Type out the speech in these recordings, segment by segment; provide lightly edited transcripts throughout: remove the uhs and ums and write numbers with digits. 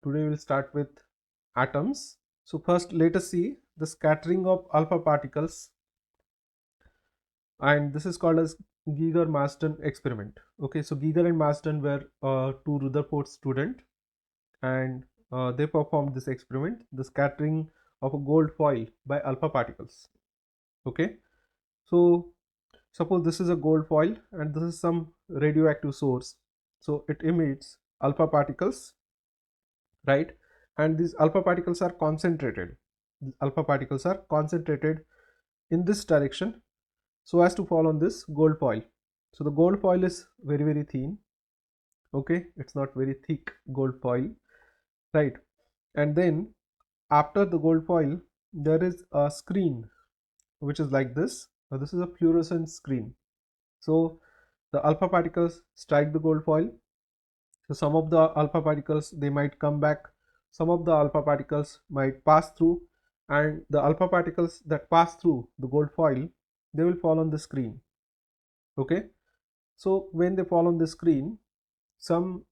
today we'll start with atoms. So first let us see the scattering of alpha particles, and this is called as Geiger-Marsden experiment. Okay, so Geiger and Marsden were two Rutherford students, and they performed this experiment, the scattering of a gold foil by alpha particles. Okay, so suppose this is a gold foil and this is some radioactive source, so it emits alpha particles, right? And these alpha particles are concentrated. These alpha particles are concentrated in this direction so as to fall on this gold foil. So the gold foil is very thin. Okay, it's not very thick gold foil, right? And then after the gold foil there is a screen which is like this. This is a fluorescent screen. So the alpha particles strike the gold foil. So some of the alpha particles, they might come back, some of the alpha particles might pass through, and the alpha particles that pass through the gold foil, they will fall on the screen. Okay, so when they fall on the screen, some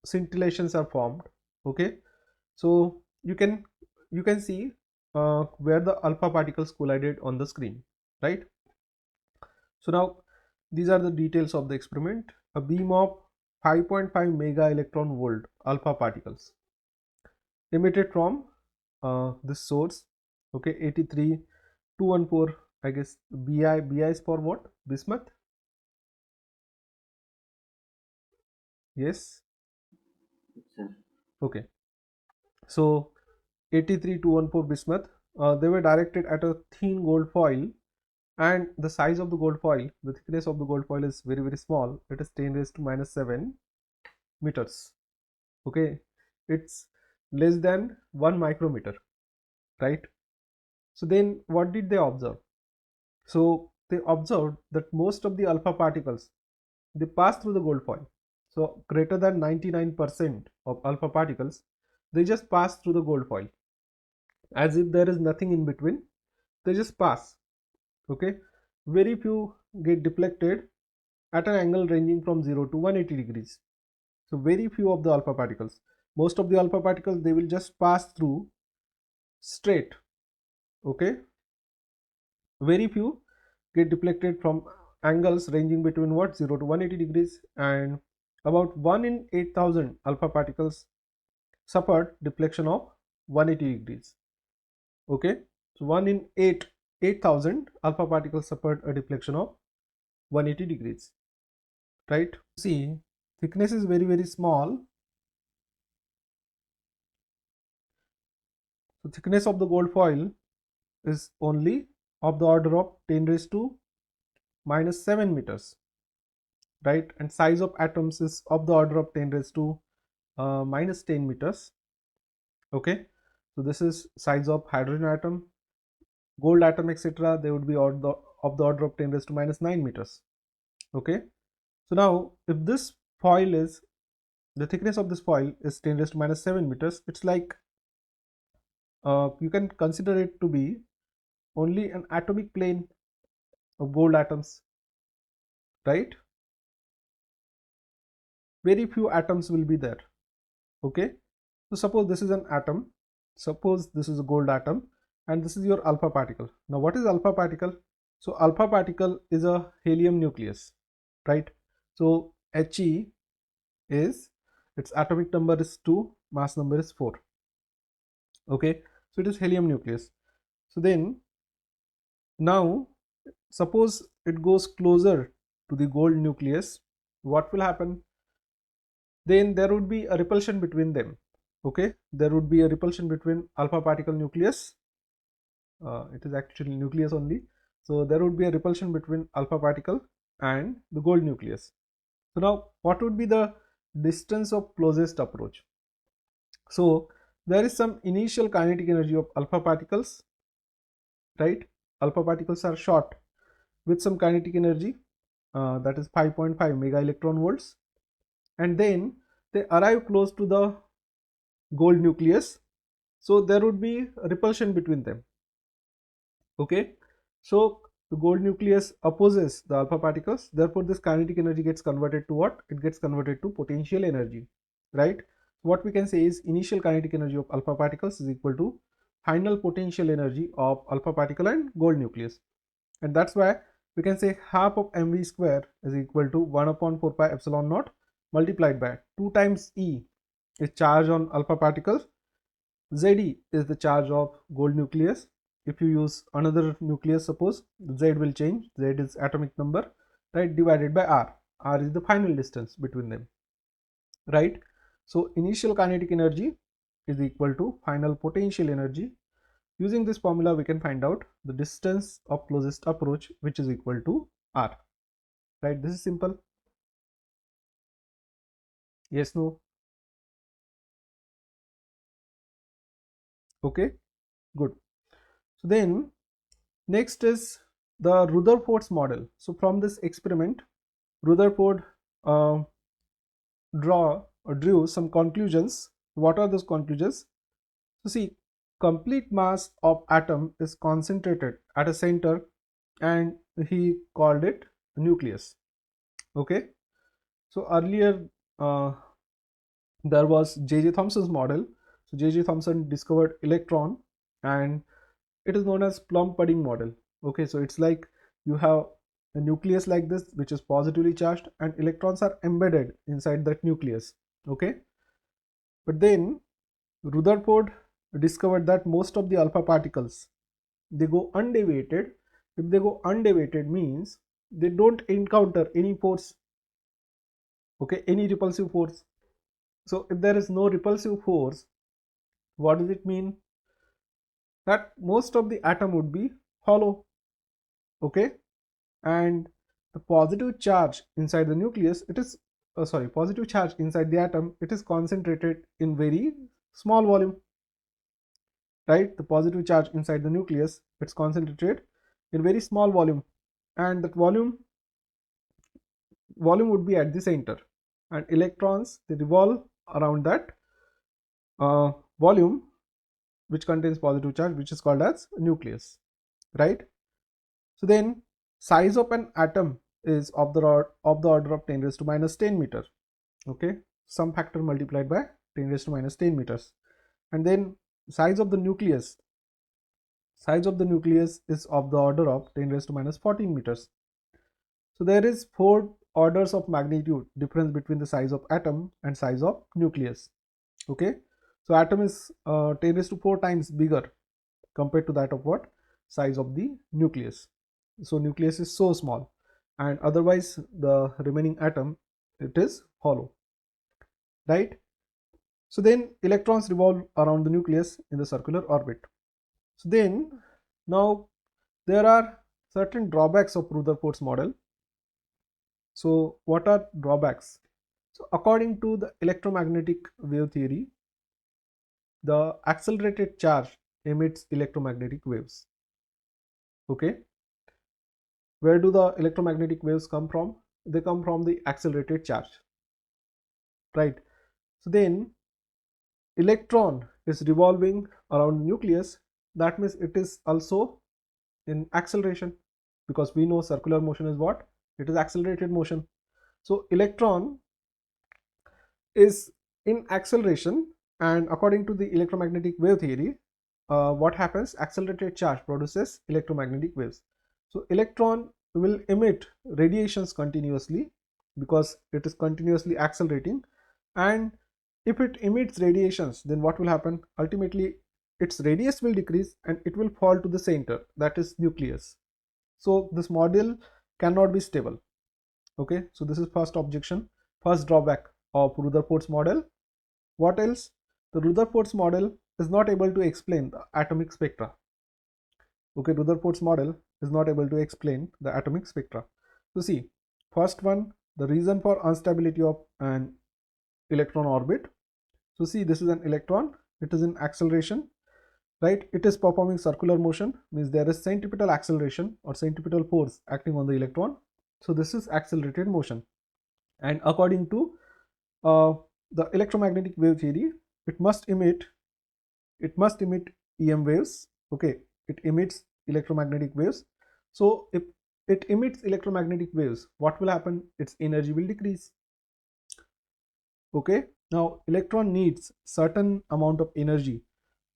scintillations are formed. Okay, so you can see where the alpha particles collided on the screen, right? So now these are the details of the experiment. A beam of 5.5 mega electron volt alpha particles emitted from this source. Okay, 83214, I guess. Bi is for what? Bismuth. Yes. Okay, so 83214 bismuth, they were directed at a thin gold foil, and the size of the gold foil, the thickness of the gold foil is very small. It is 10 raised to minus 7 meters. Okay, it's less than 1 micrometer, right? So then what did they observe? So they observed that most of the alpha particles, they pass through the gold foil. So greater than 99% of alpha particles, they just pass through the gold foil as if there is nothing in between. They just pass. Okay, very few get deflected at an angle ranging from 0 to 180 degrees. So very few of the alpha particles, most of the alpha particles, they will just pass through straight. Okay, very few get deflected from angles ranging between what, 0 to 180 degrees, and about 1 in 8,000 alpha particles suffered deflection of 180 degrees. Okay, so 1 in 8,000 alpha particles suffered a deflection of 180 degrees, right? See, thickness is very small. So thickness of the gold foil is only of the order of 10 raised to minus 7 meters, right? And size of atoms is of the order of 10 raised to minus 10 meters. Okay, so this is size of hydrogen atom, gold atom, etc. They would be of the order of 10 raised to minus 9 meters. Okay, so now if this foil is, the thickness of this foil is 10 raised to minus 7 meters, it's like you can consider it to be only an atomic plane of gold atoms, right? Very few atoms will be there. Okay, so suppose this is an atom, suppose this is a gold atom, and this is your alpha particle. Now what is alpha particle? So alpha particle is a helium nucleus, right? So He is, its atomic number is 2, mass number is 4. Okay, so it is helium nucleus. So then now suppose it goes closer to the gold nucleus, what will happen? Then there would be a repulsion between them. Okay, there would be a repulsion between alpha particle nucleus, it is actually nucleus only, so there would be a repulsion between alpha particle and the gold nucleus. So now what would be the distance of closest approach? So there is some initial kinetic energy of alpha particles, right? Alpha particles are shot with some kinetic energy, that is 5.5 mega electron volts, and then they arrive close to the gold nucleus, so there would be a repulsion between them. Okay, so the gold nucleus opposes the alpha particles, therefore this kinetic energy gets converted to what? It gets converted to potential energy, right? what we can say is initial kinetic energy of alpha particles is equal to final potential energy of alpha particle and gold nucleus, and that's why we can say half of mv square is equal to 1 upon 4 pi epsilon naught multiplied by 2 times E is charge on alpha particles, Ze is the charge of gold nucleus. If you use another nucleus, suppose Z will change, Z is atomic number, right, divided by R is the final distance between them, right. So initial kinetic energy is equal to final potential energy. Using this formula we can find out the distance of closest approach, which is equal to R, right. This is simple. Yes, no? Okay, good. So then next is the Rutherford's model. So from this experiment, Rutherford uh, drew some conclusions. What are those conclusions? So see, complete mass of atom is concentrated at a center, and he called it nucleus. Okay, so earlier there was J.J. Thomson's model. So J.J. Thomson discovered electron, and it is known as plum pudding model. Okay, so it's like you have a nucleus like this, which is positively charged, and electrons are embedded inside that nucleus. Okay, but then Rutherford discovered that most of the alpha particles, they go undeviated. If they go undeviated means they don't encounter any force, okay, any repulsive force. So if there is no repulsive force, what does it mean? That most of the atom would be hollow, okay, and the positive charge inside the nucleus, it is positive charge inside the atom, it is concentrated in very small volume, right. The positive charge inside the nucleus, it's concentrated in very small volume, and that volume would be at the center, and electrons, they revolve around that uh, volume which contains positive charge, which is called as nucleus, right. So then size of an atom is of the order of 10 raised to minus 10 meter, okay, some factor multiplied by 10 raised to minus 10 meters. And then size of the nucleus is of the order of 10 raised to minus 14 meters. So there is 4 orders of magnitude difference between the size of atom and size of nucleus, okay. So atom is 10 raised to 4 times bigger compared to that of what? Size of the nucleus. So nucleus is so small, and otherwise the remaining atom, it is hollow, right. So then electrons revolve around the nucleus in the circular orbit. So then now there are certain drawbacks of Rutherford's model. So what are drawbacks? So according to the electromagnetic wave theory, the accelerated charge emits electromagnetic waves, okay. Where do the electromagnetic waves come from? They come from the accelerated charge, right. So then electron is revolving around the nucleus, that means it is also in acceleration, because we know circular motion is what? It is accelerated motion. So electron is in acceleration, and according to the electromagnetic wave theory, what happens? Accelerated charge produces electromagnetic waves. So electron will emit radiations continuously because it is continuously accelerating, and if it emits radiations, then what will happen? Ultimately its radius will decrease and it will fall to the center, that is nucleus. So this model cannot be stable, okay. So this is first objection, first drawback of Rutherford's model. What else? The Rutherford's model is not able to explain the atomic spectra, okay. Rutherford's model is not able to explain the atomic spectra. So see, first one, the reason for instability of an electron orbit. So see, this is an electron, it is in acceleration, right. It is performing circular motion, means there is centripetal acceleration or centripetal force acting on the electron. So this is accelerated motion, and according to uh, the electromagnetic wave theory, it must emit EM waves, okay. It emits electromagnetic waves. So if it emits electromagnetic waves, what will happen? Its energy will decrease, okay. Now electron needs certain amount of energy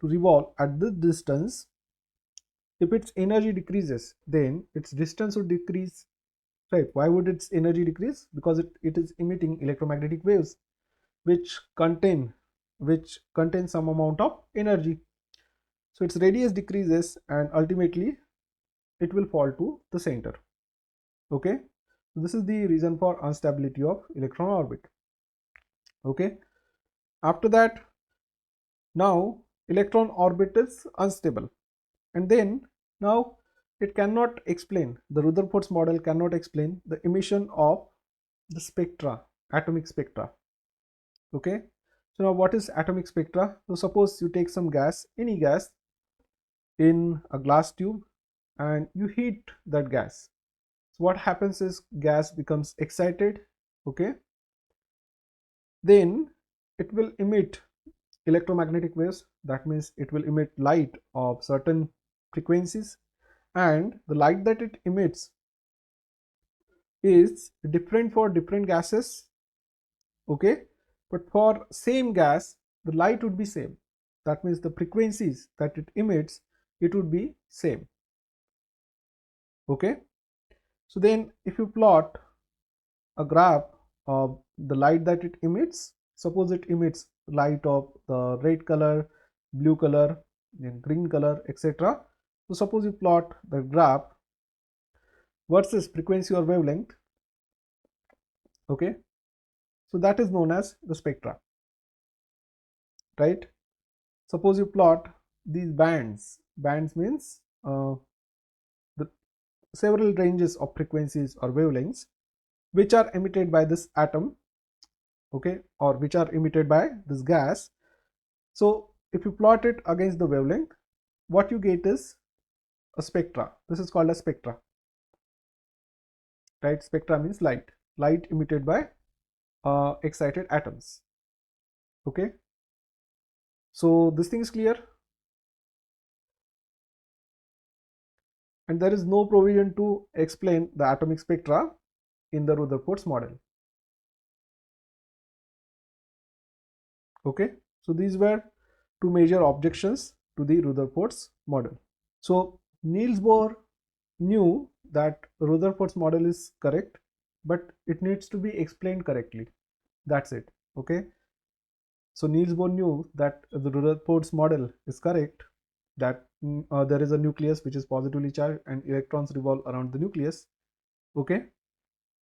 to revolve at this distance. If its energy decreases, then its distance would decrease, right? Why would its energy decrease? Because it is emitting electromagnetic waves which contain some amount of energy. So its radius decreases and ultimately it will fall to the center. Okay, so this is the reason for instability of electron orbit. Okay, after that, now electron orbit is unstable, and then now it cannot explain, the Rutherford's model cannot explain the emission of the spectra, atomic spectra. Okay, so now what is atomic spectra? So suppose you take some gas, any gas, in a glass tube and you heat that gas. So what happens is gas becomes excited. Okay, then it will emit electromagnetic waves. That means it will emit light of certain frequencies, and the light that it emits is different for different gases. Okay, but for same gas the light would be same. That means the frequencies that it emits, it would be same. Okay, so then if you plot a graph of the light that it emits, suppose it emits light of the red color, blue color, then green color, etc. So suppose you plot the graph versus frequency or wavelength. Okay, so that is known as the spectra, right? Suppose you plot these bands. Bands means the several ranges of frequencies or wavelengths which are emitted by this atom, okay, or which are emitted by this gas. So if you plot it against the wavelength, what you get is a spectra. This is called a spectra, right? Spectra means light emitted by excited atoms. Okay, so this thing is clear, and there is no provision to explain the atomic spectra in the Rutherford's model. Okay, so these were two major objections to the Rutherford's model. So Niels Bohr knew that Rutherford's model is correct, but it needs to be explained correctly. That's it. Okay, so Niels Bohr knew that the Rutherford's model is correct, that there is a nucleus which is positively charged and electrons revolve around the nucleus. Okay,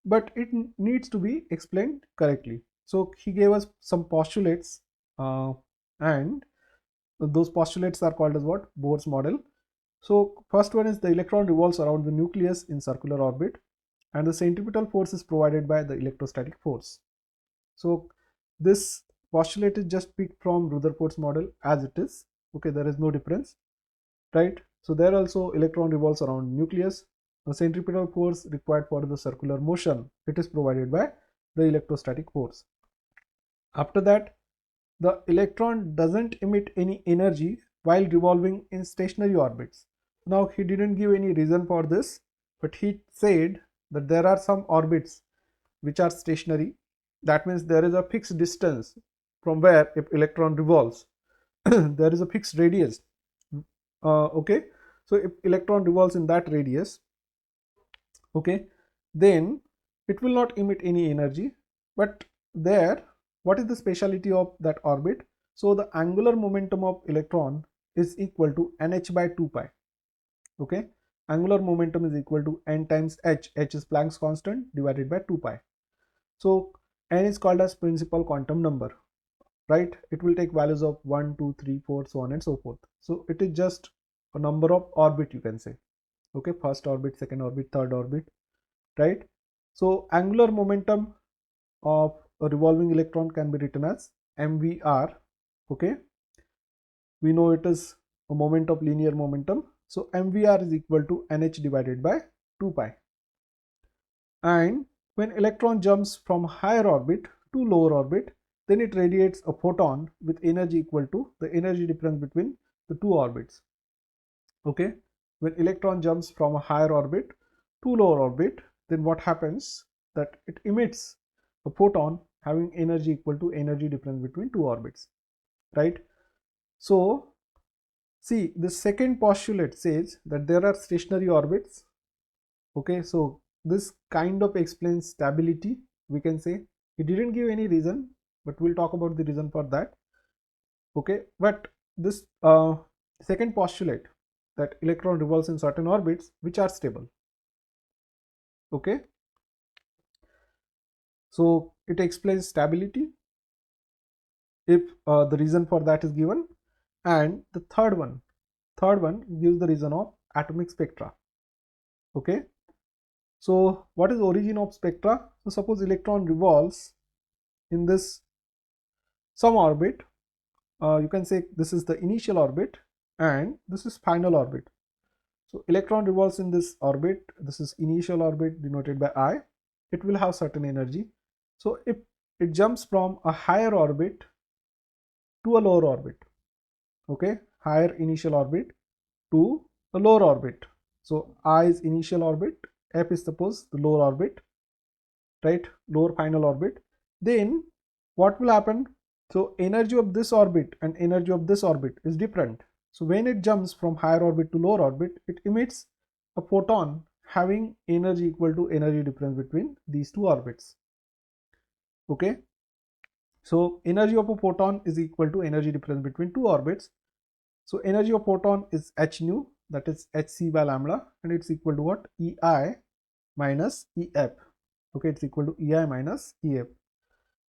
but it needs to be explained correctly. So he gave us some postulates, and those postulates are called as what? Bohr's model. So first one is the electron revolves around the nucleus in circular orbit, and the centripetal force is provided by the electrostatic force. So this postulate is just picked from Rutherford's model as it is. Okay, there is no difference, right? So there also electron revolves around nucleus. The centripetal force required for the circular motion, it is provided by the electrostatic force. After that, the electron doesn't emit any energy while revolving in stationary orbits. Now he didn't give any reason for this, but he said that there are some orbits which are stationary. That means there is a fixed distance from where if electron revolves there is a fixed radius. Okay, so if electron revolves in that radius, okay, then it will not emit any energy. But there, what is the speciality of that orbit? So the angular momentum of electron is equal to nh by 2 pi. Okay, angular momentum is equal to n times h is Planck's constant, divided by 2 pi. So n is called as principal quantum number, right? It will take values of 1, 2, 3, 4, so on and so forth. So it is just a number of orbit, you can say. Okay, first orbit, second orbit, third orbit, right? So angular momentum of a revolving electron can be written as mvr. Okay, we know it is a moment of linear momentum, so mvr is equal to nh divided by 2 pi. And when electron jumps from higher orbit to lower orbit, then it radiates a photon with energy equal to the energy difference between the two orbits. Okay, when electron jumps from a higher orbit to lower orbit, then what happens, that it emits a photon having energy equal to energy difference between two orbits, right? So see, the second postulate says that there are stationary orbits. Okay, so this kind of explains stability, we can say. He didn't give any reason, but we'll talk about the reason for that. Okay, but this second postulate, that electron revolves in certain orbits which are stable. Okay, so it explains stability if the reason for that is given. And the third one gives the reason of atomic spectra. Okay, so what is origin of spectra? So suppose electron revolves in this some orbit, you can say this is the initial orbit and this is final orbit. So electron revolves in this orbit, this is initial orbit denoted by I. It will have certain energy. So if it jumps from a higher orbit to a lower orbit, okay, higher initial orbit to a lower orbit. So I is initial orbit, F is suppose the lower orbit, right, lower final orbit. Then what will happen? So energy of this orbit and energy of this orbit is different. So when it jumps from higher orbit to lower orbit, it emits a photon having energy equal to energy difference between these two orbits. Okay, so energy of a photon is equal to energy difference between two orbits. So energy of photon is h nu, that is hc by lambda, and it's equal to what? Ei minus ef. Okay, it's equal to Ei minus ef.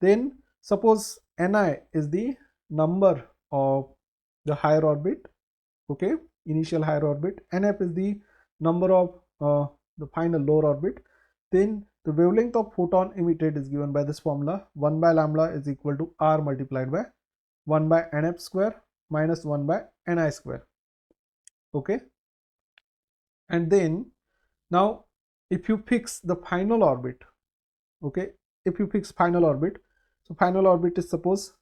Then suppose Ni is the number of the higher orbit, okay, initial higher orbit, Nf is the number of the final lower orbit. Then the wavelength of photon emitted is given by this formula: 1 by lambda is equal to R multiplied by 1 by Nf square minus 1 by Ni square. Okay, and then now if you fix the final orbit, okay, if you fix final orbit, so final orbit is suppose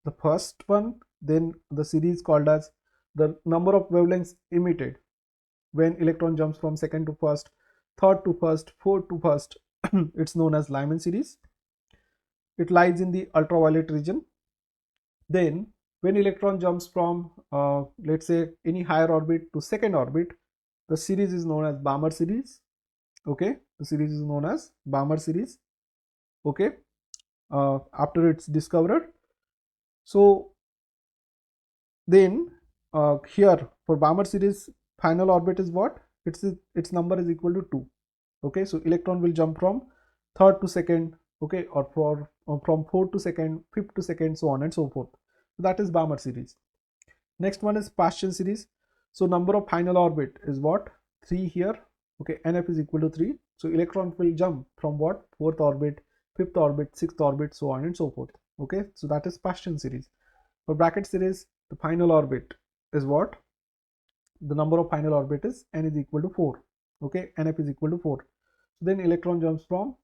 the first one, then the series called as the number of wavelengths emitted when electron jumps from second to first, third to first, fourth to first. It's known as Lyman series. It lies in the ultraviolet region. Then when electron jumps from let's say any higher orbit to second orbit, the series is known as Balmer series. Okay, the series is known as Balmer series. Okay, after it's discovered. So then here for Balmer series, final orbit is what? Its number is equal to 2. Okay, so electron will jump from third to second, okay, or from fourth to second, fifth to second, so on and so forth. So that is Balmer series. Next one is Paschen series. So number of final orbit is what? 3 here. Okay, Nf is equal to 3. So electron will jump from what? Fourth orbit, fifth orbit, sixth orbit, so on and so forth. Okay, so that is Paschen series. For bracket series, the final orbit is what? The number of final orbit is N is equal to 4. Okay, Nf is equal to 4. So then electron jumps from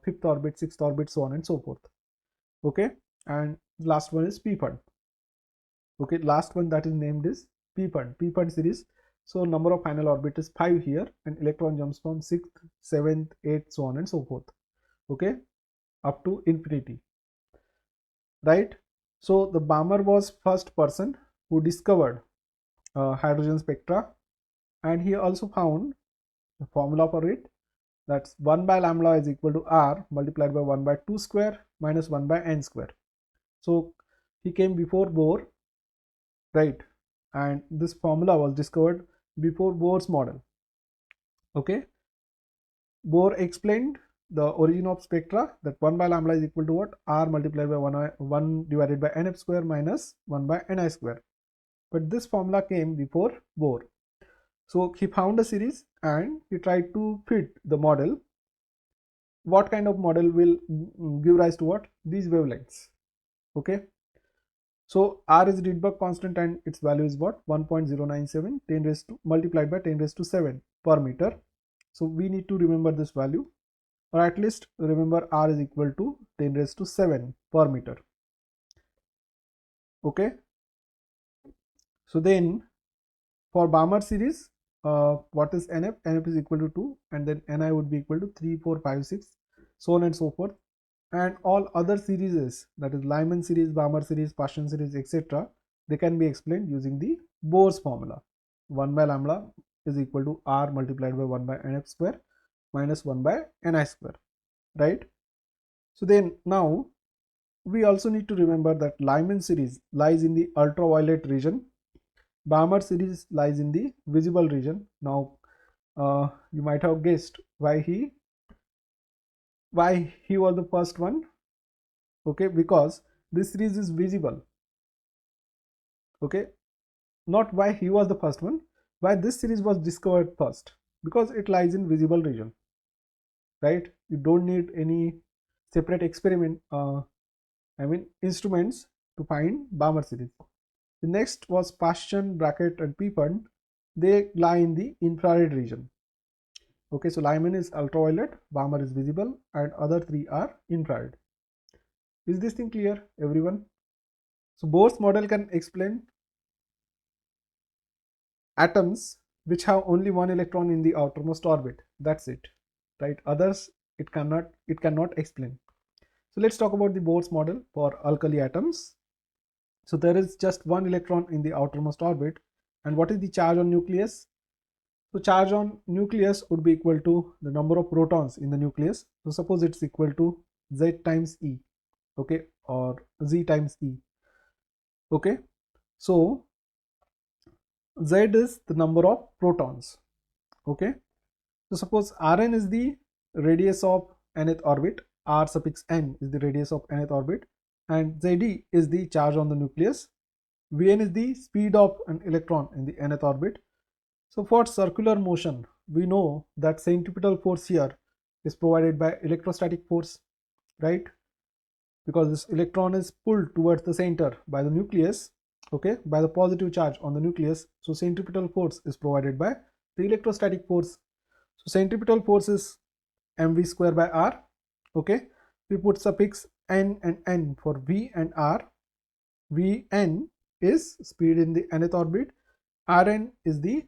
fifth orbit, sixth orbit, so on and so forth. Okay, and last one is P-Fund. Okay, last one that is named is P-Fund series. So number of final orbit is 5 here, and electron jumps from 6th, 7th, 8th, so on and so forth. Okay, up to infinity, right? So the Balmer was first person who discovered hydrogen spectra, and he also found the formula for it. That's 1 by lambda is equal to R multiplied by 1 by 2 square minus 1 by N square. So he came before Bohr, right? And this formula was discovered before Bohr's model. Okay, Bohr explained the origin of spectra, that 1 by lambda is equal to what? R multiplied by 1 divided by Nf square minus 1 by Ni square. But this formula came before Bohr. So he found a series and he tried to fit the model. What kind of model will give rise to what? These wavelengths. Okay, so R is Rydberg constant and its value is what? 1.097 10 raised to multiplied by 10 raised to 7 per meter. So we need to remember this value, or at least remember R is equal to 10 raised to 7 per meter. Okay, so then for Balmer series, what is Nf? Nf is equal to 2, and then Ni would be equal to 3, 4, 5, 6, so on and so forth. and all other series, that is Lyman series, Balmer series, Paschen series, etc., they can be explained using the Bohr's formula. 1 by lambda is equal to R multiplied by 1 by nf square minus 1 by ni square, right? So then now we also need to remember that Lyman series lies in the ultraviolet region, Balmer series lies in the visible region. Now you might have guessed why he was the first one. Okay, because this series is visible. Okay, not why he was the first one, why this series was discovered first, because it lies in visible region, right? You don't need any separate experiment, instruments to find Balmer series. The next was Paschen, Brackett and Peapon. They lie in the infrared region. Okay, so Lyman is ultraviolet, Balmer is visible, and other three are infrared. Is this thing clear, everyone? So Bohr's model can explain atoms which have only one electron in the outermost orbit. That's it, right? Others it cannot explain. So let's talk about the Bohr's model for alkali atoms. So there is just one electron in the outermost orbit, and what is the charge on nucleus? So charge on nucleus would be equal to the number of protons in the nucleus. So suppose it's equal to Z times E, okay, or Z times E. Okay, so Z is the number of protons. Okay, so suppose Rn is the radius of nth orbit, R suffix n is the radius of nth orbit, and Zd is the charge on the nucleus. Vn is the speed of an electron in the nth orbit. So for circular motion, we know that centripetal force here is provided by electrostatic force, right? Because this electron is pulled towards the center by the nucleus, okay, by the positive charge on the nucleus. So centripetal force is provided by the electrostatic force. So centripetal force is mv square by r. Okay, we put suffix n and n for v and r. Vn is speed in the nth orbit, Rn is the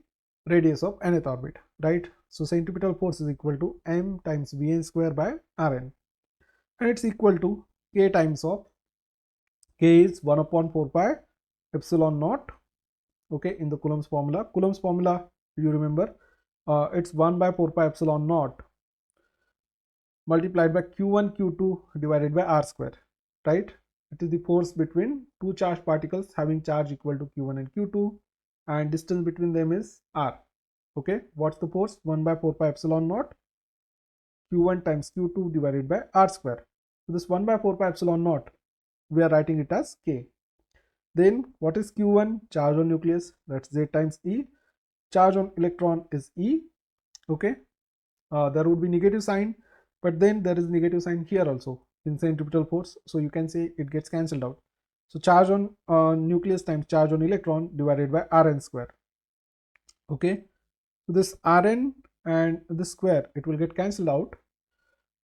radius of nth orbit, right? So centripetal force is equal to m times Vn square by Rn, and it's equal to k times of k is 1 upon 4 pi epsilon naught. Okay, in the Coulomb's formula. Coulomb's formula, you remember, it's 1 by 4 pi epsilon naught multiplied by q1 q2 divided by r square, right? It is the force between two charged particles having charge equal to q1 and q2, and distance between them is r. Okay, what's the force? 1 by 4 pi epsilon naught q1 times q2 divided by r square. So this 1 by 4 pi epsilon naught, we are writing it as k. Then what is q1? Charge on nucleus, that's Z times E. Charge on electron is E. Okay, there would be negative sign, but then there is negative sign here also in centripetal force, so you can say it gets cancelled out. So charge on nucleus times charge on electron divided by Rn square. Okay, so this Rn and this square, it will get cancelled out.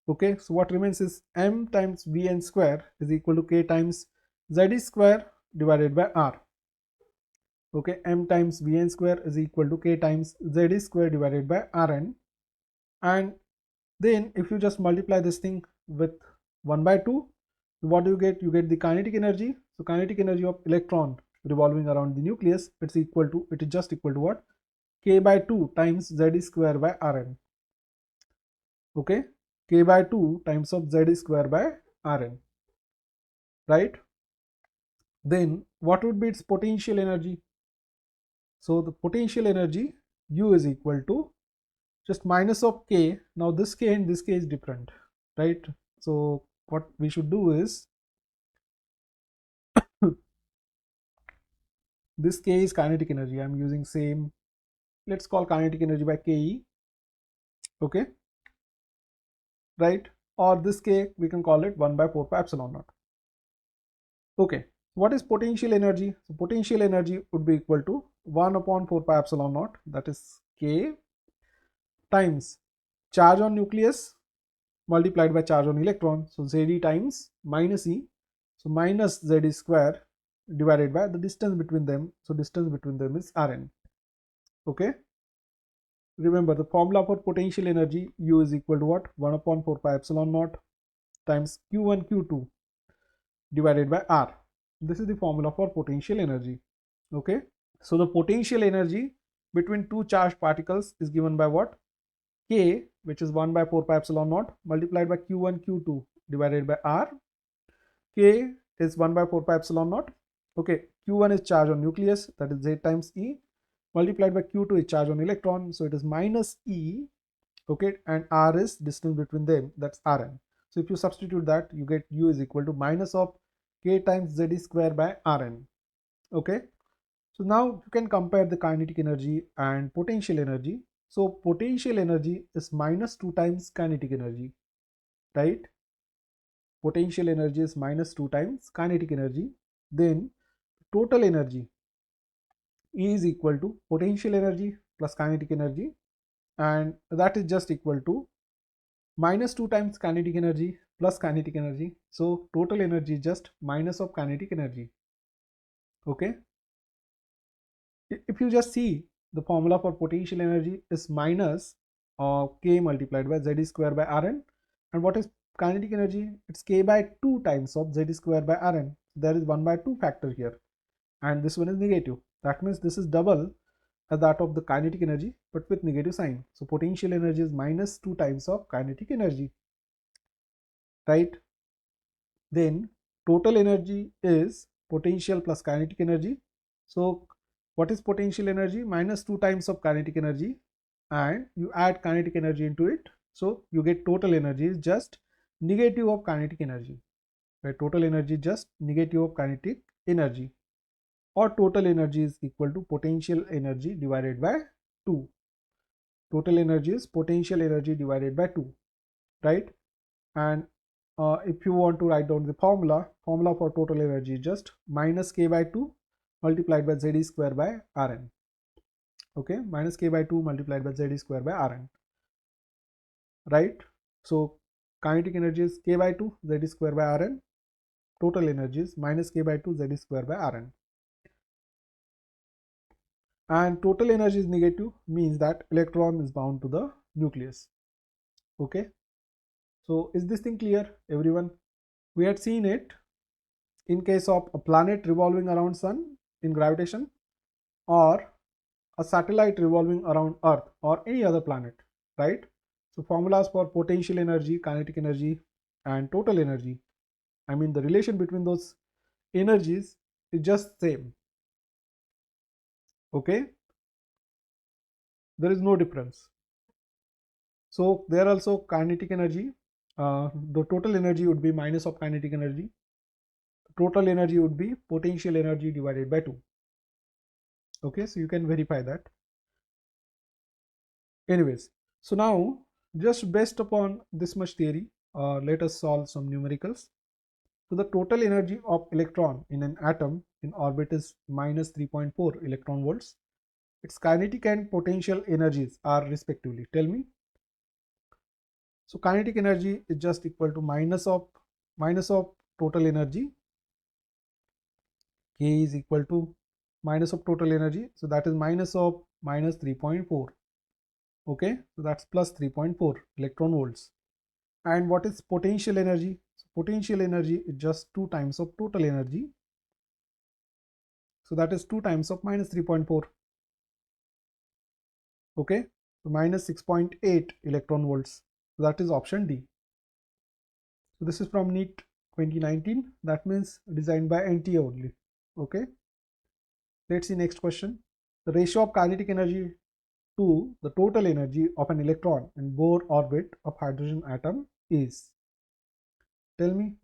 Okay, so what remains is m times Vn square is equal to k times Zd square divided by R. Okay, m times Vn square is equal to k times Zd square divided by Rn, and then if you just multiply this thing with 1 by 2, what do you get? You get the kinetic energy. So kinetic energy of electron revolving around the nucleus, it is just equal to what? K by 2 times Z square by Rn. Okay, k by 2 times of Z square by Rn, right? Then what would be its potential energy? So the potential energy U is equal to just minus of k. Now this k and this k is different, right? So what we should do is this k is kinetic energy. I'm using same, let's call kinetic energy by ke. Okay, right? Or this k we can call it 1 by 4 pi epsilon naught. Okay, what is potential energy? So potential energy would be equal to 1 upon 4 pi epsilon naught, that is k, times charge on nucleus multiplied by charge on electron, so Zd times minus E, so minus Zd square divided by the distance between them, so distance between them is Rn. Okay, remember the formula for potential energy, U is equal to what? 1 upon 4 pi epsilon naught times Q1 Q2 divided by R. This is the formula for potential energy. Okay, so the potential energy between two charged particles is given by what? K, which is 1 by 4 pi epsilon naught multiplied by Q1 Q2 divided by R. K is 1 by 4 pi epsilon naught. Okay, Q1 is charge on nucleus, that is Z times E, multiplied by Q2 is charge on electron, so it is minus E. Okay, and R is distance between them, that's Rn. So if you substitute that, you get U is equal to minus of K times Z square by Rn. Okay, so now you can compare the kinetic energy and potential energy. So potential energy is minus 2 times kinetic energy, right? Potential energy is minus 2 times kinetic energy. Then total energy E is equal to potential energy plus kinetic energy, and that is just equal to minus 2 times kinetic energy plus kinetic energy. So total energy is just minus of kinetic energy. Okay, if you just see, the formula for potential energy is minus K multiplied by Z square by Rn, and what is kinetic energy? It's K by 2 times of Z square by Rn. There is 1 by 2 factor here, and this one is negative. That means this is double as that of the kinetic energy, but with negative sign. So potential energy is minus 2 times of kinetic energy, right? Then total energy is potential plus kinetic energy. So what is potential energy? Minus 2 times of kinetic energy, and you add kinetic energy into it, so you get total energy is just negative of kinetic energy, right? Total energy is just negative of kinetic energy, or total energy is equal to potential energy divided by 2. Total energy is potential energy divided by 2, right? And if you want to write down the formula for total energy is just minus K by 2 multiplied by Z square by Rn. Okay, minus K by 2 multiplied by Z square by Rn, right? So kinetic energy is K by 2 Z square by Rn. Total energy is minus K by 2 Z square by Rn. And total energy is negative, means that electron is bound to the nucleus. Okay, so is this thing clear, everyone? We had seen it in case of a planet revolving around sun in gravitation, or a satellite revolving around Earth or any other planet, right? So formulas for potential energy, kinetic energy, and total energy, I mean the relation between those energies is just same. Okay, there is no difference. So there also kinetic energy, the total energy would be minus of kinetic energy. Total energy would be potential energy divided by 2. Okay, so you can verify that. Anyways, so now just based upon this much theory, let us solve some numericals. So the total energy of electron in an atom in orbit is minus 3.4 electron volts. Its kinetic and potential energies are respectively. Tell me. So kinetic energy is just equal to minus of total energy. K is equal to minus of total energy. So that is minus of minus 3.4. Okay, so that's plus 3.4 electron volts. And what is potential energy? So potential energy is just 2 times of total energy. So that is 2 times of minus 3.4. Okay, so minus 6.8 electron volts. So that is option D. So this is from NEET 2019. That means designed by NTA only. Okay, let's see next question. The ratio of kinetic energy to the total energy of an electron in Bohr orbit of hydrogen atom is. Tell me.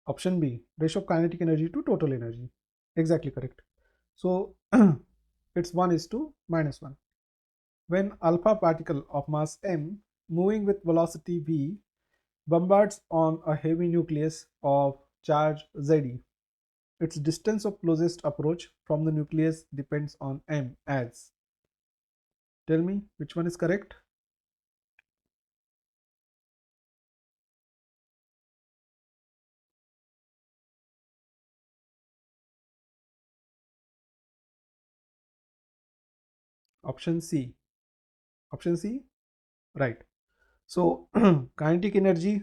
Option B, ratio of kinetic energy to total energy. Exactly correct. So it's 1 is to minus 1. When alpha particle of mass m moving with velocity v bombards on a heavy nucleus of charge Ze, its distance of closest approach from the nucleus depends on m as. Tell me which one is correct. Option C. Option C, right. So kinetic energy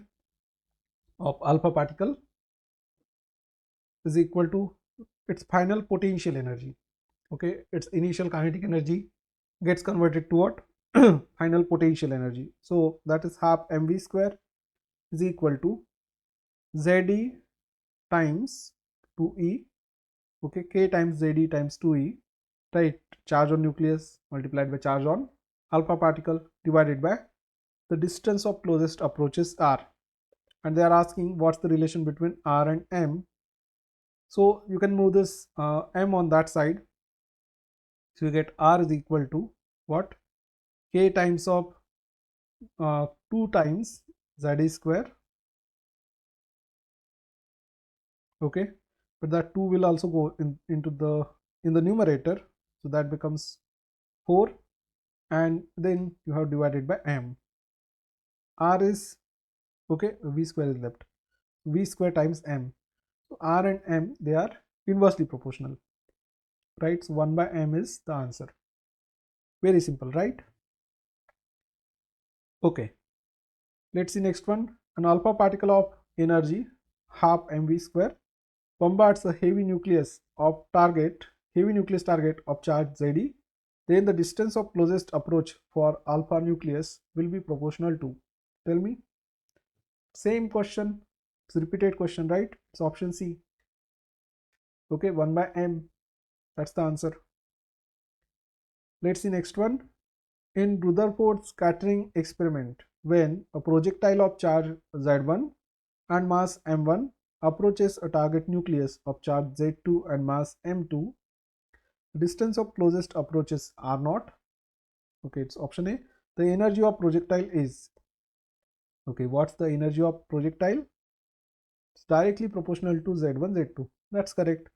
of alpha particle is equal to its final potential energy. Okay, its initial kinetic energy gets converted to what? Final potential energy. So that is half mv square is equal to Ze times 2e, okay, k times Ze times 2e, right, charge on nucleus multiplied by charge on alpha particle divided by the distance of closest approaches r, and they are asking what's the relation between r and m. So you can move this m on that side, so you get r is equal to what? K times of 2 times Ze square, okay, but that 2 will also go into the numerator, so that becomes 4, and then you have divided by m. R is, okay, v square is left, v square times m. So r and m, they are inversely proportional, right? So 1 by m is the answer. Very simple, right? Okay, let's see next one. An alpha particle of energy half mv square bombards a heavy nucleus target of charge Zd, then the distance of closest approach for alpha nucleus will be proportional to. Tell me. Same question, it's a repeated question, right? It's option C. Okay, 1 by m, that's the answer. Let's see next one. In Rutherford scattering experiment, when a projectile of charge Z1 and mass m1 approaches a target nucleus of charge Z2 and mass m2, distance of closest approaches are not. Okay, it's option A. The energy of projectile is. Okay, what's the energy of projectile? It's directly proportional to Z1, Z2. That's correct.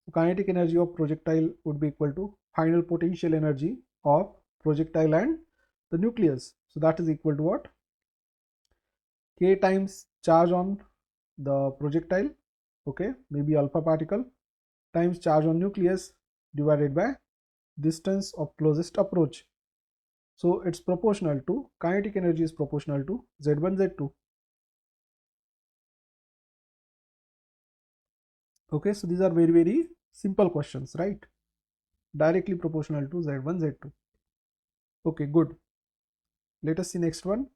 So kinetic energy of projectile would be equal to final potential energy of projectile and the nucleus. So that is equal to what? K times charge on the projectile, okay, maybe alpha particle, times charge on nucleus divided by distance of closest approach. So it's proportional to, kinetic energy is proportional to Z1, Z2. Okay, so these are very, very simple questions, right? Directly proportional to Z1, Z2. Okay, good. Let us see next one.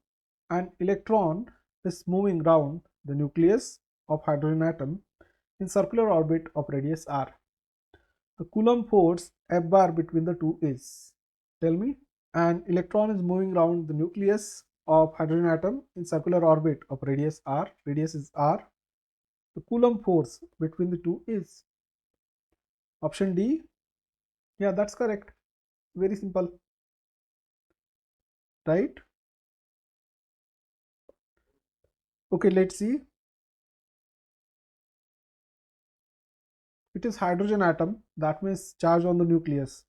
An electron is moving round the nucleus of hydrogen atom in circular orbit of radius r. The Coulomb force F bar between the two is. Tell me. An electron is moving round the nucleus of hydrogen atom in circular orbit of radius r. Radius is r. The Coulomb force between the two is. Option D. Yeah, that's correct. Very simple. Right? Okay, let's see. It is hydrogen atom, that means charge on the nucleus.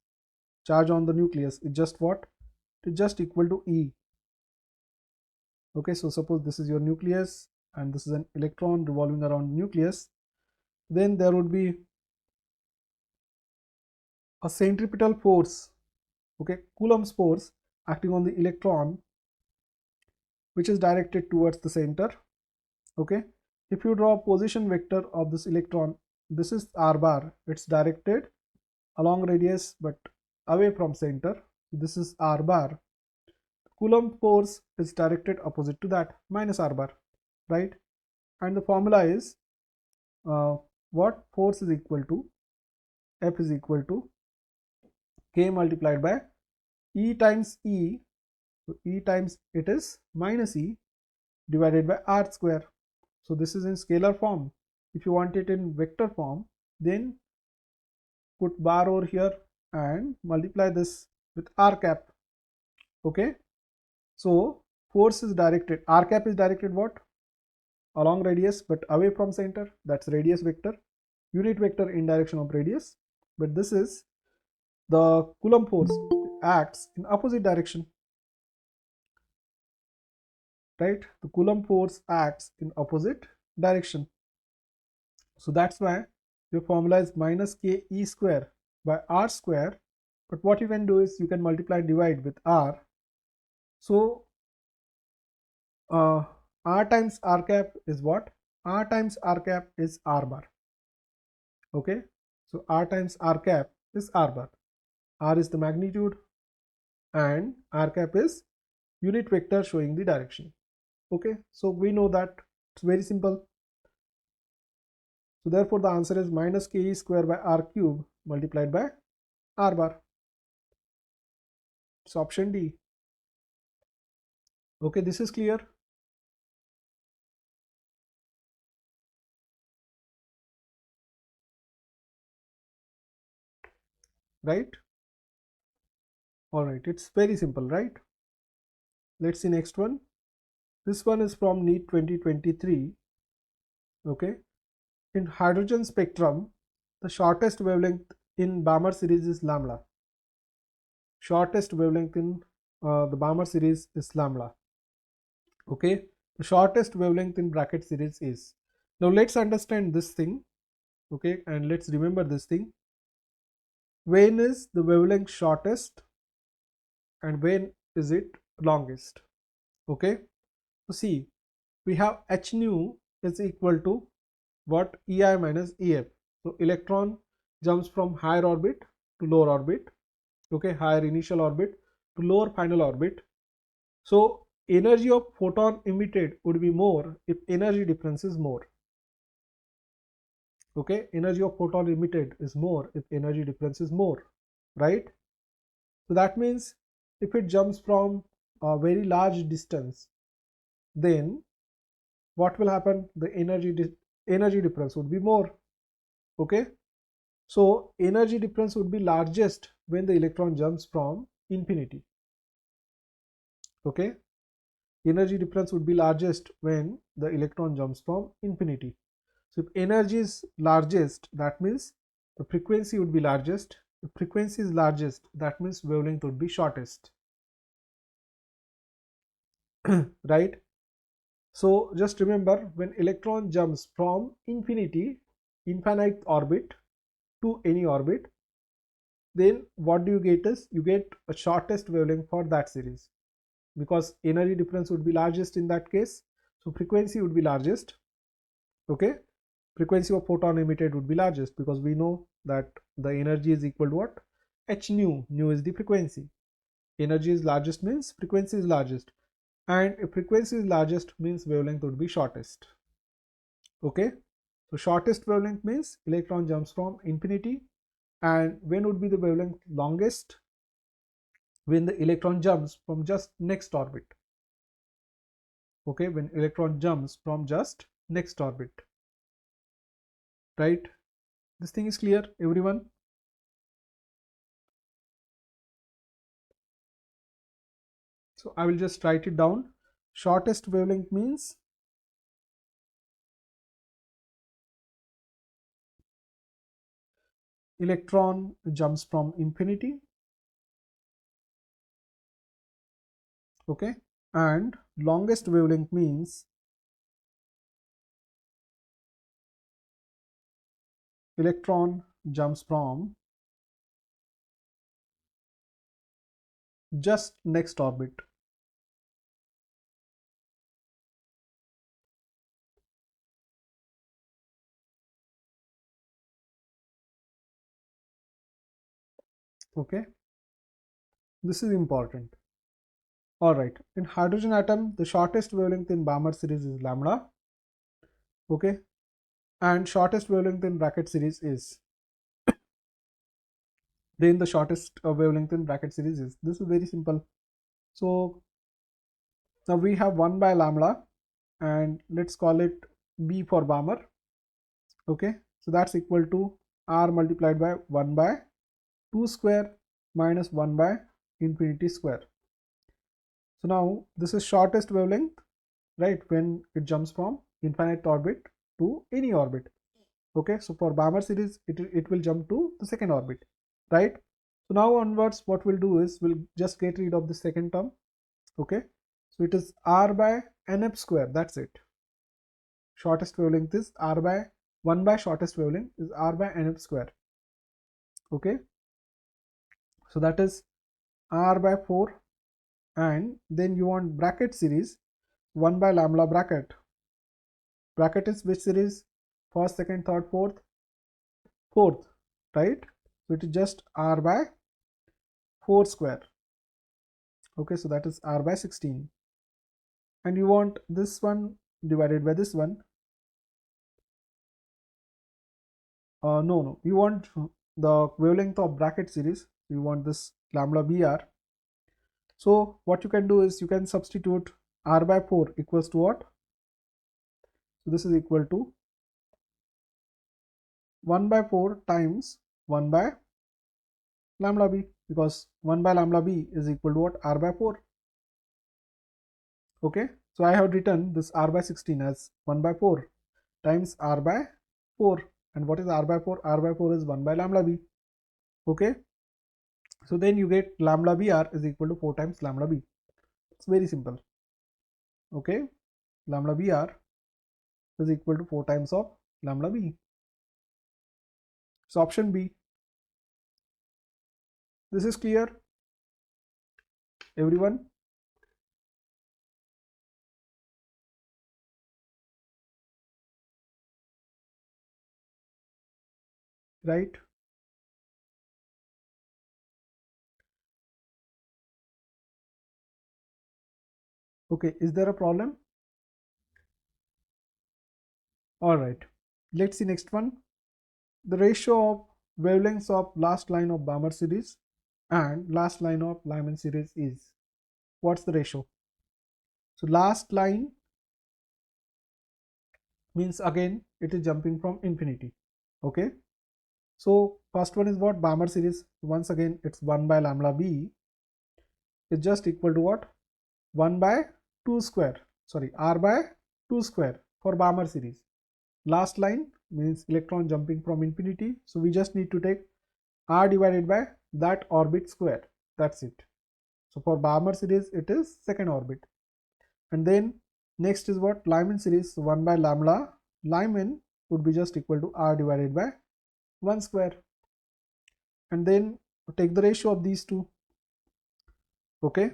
Charge on the nucleus is just what? It is just equal to E. Okay, so suppose this is your nucleus and this is an electron revolving around the nucleus. Then there would be a centripetal force, okay, Coulomb's force acting on the electron, which is directed towards the center. Okay, if you draw a position vector of this electron, this is r bar, it's directed along radius but away from center. This is r bar. Coulomb force is directed opposite to that, minus r bar, right? And the formula is what? Force is equal to F is equal to K multiplied by E times E. So E times it is minus E divided by R square. So this is in scalar form. If you want it in vector form, then put bar over here and multiply this with R cap. Okay. So force is directed, R cap is directed what? Along radius but away from center. That's radius vector, unit vector in direction of radius. But this is the Coulomb force acts in opposite direction, right? The Coulomb force acts in opposite direction. So that's why your formula is minus k e square by r square. But what you can do is you can multiply and divide with r. So r times r cap is what? R times r cap is r bar. Okay, so r times r cap is r bar. R is the magnitude and r cap is unit vector showing the direction. Okay, so we know that it's very simple. So therefore the answer is minus ke square by r cube multiplied by r bar. It's option D. Okay, this is clear. Right? All right, it's very simple, right? Let's see next one. This one is from NEET 2023. Okay, in hydrogen spectrum, the shortest wavelength in Balmer series is lambda. Shortest wavelength in the Balmer series is lambda. Okay, the shortest wavelength in bracket series is. Now let's understand this thing. Okay, and let's remember this thing. When is the wavelength shortest and when is it longest? Okay, so see, we have h nu is equal to what? Ei minus ef. So electron jumps from higher orbit to lower orbit. Okay, higher initial orbit to lower final orbit. So energy of photon emitted would be more if energy difference is more. Okay, energy of photon emitted is more if energy difference is more, right? So that means if it jumps from a very large distance, then what will happen? The energy difference would be more. Okay, so energy difference would be largest when the electron jumps from infinity. Okay, energy difference would be largest when the electron jumps from infinity. So if energy is largest, that means the frequency would be largest. If frequency is largest, that means wavelength would be shortest. Right? So just remember, when electron jumps from infinite orbit to any orbit, then what do you get is you get a shortest wavelength for that series, because energy difference would be largest in that case. So frequency would be largest. Okay, frequency of photon emitted would be largest because we know that the energy is equal to what? H nu. Nu is the frequency. Energy is largest means frequency is largest, and if frequency is largest means wavelength would be shortest. Okay, so shortest wavelength means electron jumps from infinity. And when would be the wavelength longest? When the electron jumps from just next orbit. Okay, when electron jumps from just next orbit, right? This thing is clear, everyone? So I will just write it down. Shortest wavelength means electron jumps from infinity. Okay, and longest wavelength means electron jumps from just next orbit. Okay, this is important. All right, in hydrogen atom, the shortest wavelength in Balmer series is lambda. Okay, and shortest wavelength in bracket series is, then the shortest wavelength in bracket series is. This is very simple. So now we have 1 by lambda, and let's call it B for Balmer. Okay, so that's equal to R multiplied by 1 by 2 square minus 1 by infinity square. So now this is shortest wavelength, right, when it jumps from infinite orbit to any orbit. Okay, so for Balmer series it will jump to the second orbit, right? So now onwards what we'll do is we'll just get rid of the second term. Okay, so it is R by nf square, that's it. Shortest wavelength is R by 1 by shortest wavelength is R by nf square. Okay, so that is R by 4 and then you want bracket series 1 by lambda bracket. Bracket is which series? First, second, third, fourth, right? So it is just r by 4 square. Okay, so that is r by 16. And you want this one divided by this one. No, you want the wavelength of bracket series. You want this lambda br. So what you can do is you can substitute r by 4 equals to what? So this is equal to 1 by 4 times 1 by lambda b, because 1 by lambda b is equal to what? R by 4. Okay, so I have written this r by 16 as 1 by 4 times r by 4. And what is r by 4? R by 4 is 1 by lambda b. Okay, so then you get lambda br is equal to 4 times lambda b. It's very simple. Okay, lambda br is equal to 4 times of lambda b. So option B. This is clear, everyone? Right? Okay, is there a problem? All right, let's see next one. The ratio of wavelengths of last line of Balmer series and last line of Lyman series is, what's the ratio? So last line means again it is jumping from infinity. Okay, so first one is what? Balmer series. Once again it's 1 by lambda b is just equal to what? 1 by 2 square, sorry, r by 2 square for Balmer series. Last line means electron jumping from infinity, so we just need to take r divided by that orbit square. That's it. So for Balmer series it is second orbit. And then next is what? Lyman series. So 1 by lambda Lyman would be just equal to r divided by 1 square. And then take the ratio of these two. Okay,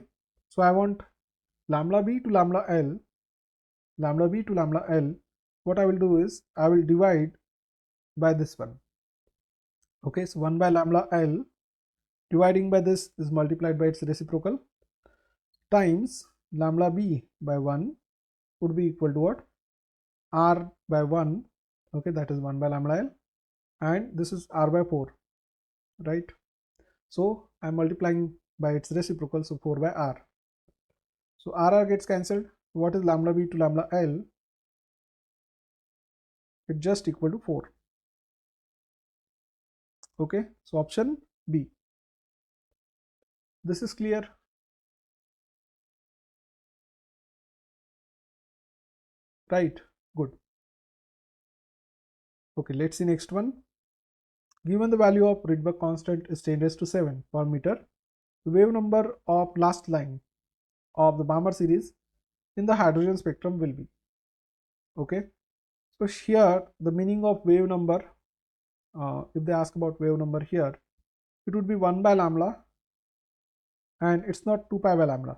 so I want lambda b to lambda l, lambda b to lambda l. What I will do is I will divide by this one. Okay, so 1 by lambda l dividing by this is multiplied by its reciprocal times lambda b by 1 would be equal to what? R by 1. Okay, that is 1 by lambda l, and this is r by 4, right? So I'm multiplying by its reciprocal, so 4 by r. So r gets cancelled. What is lambda b to lambda l? It's just equal to 4. Okay, so option B. This is clear. Right, good. Okay, let's see next one. Given the value of Rydberg constant is 10 raised to 7 per meter, the wave number of last line of the Balmer series in the hydrogen spectrum will be. Okay, so here the meaning of wave number, if they ask about wave number here, it would be 1 by lambda, and it's not 2 pi by lambda.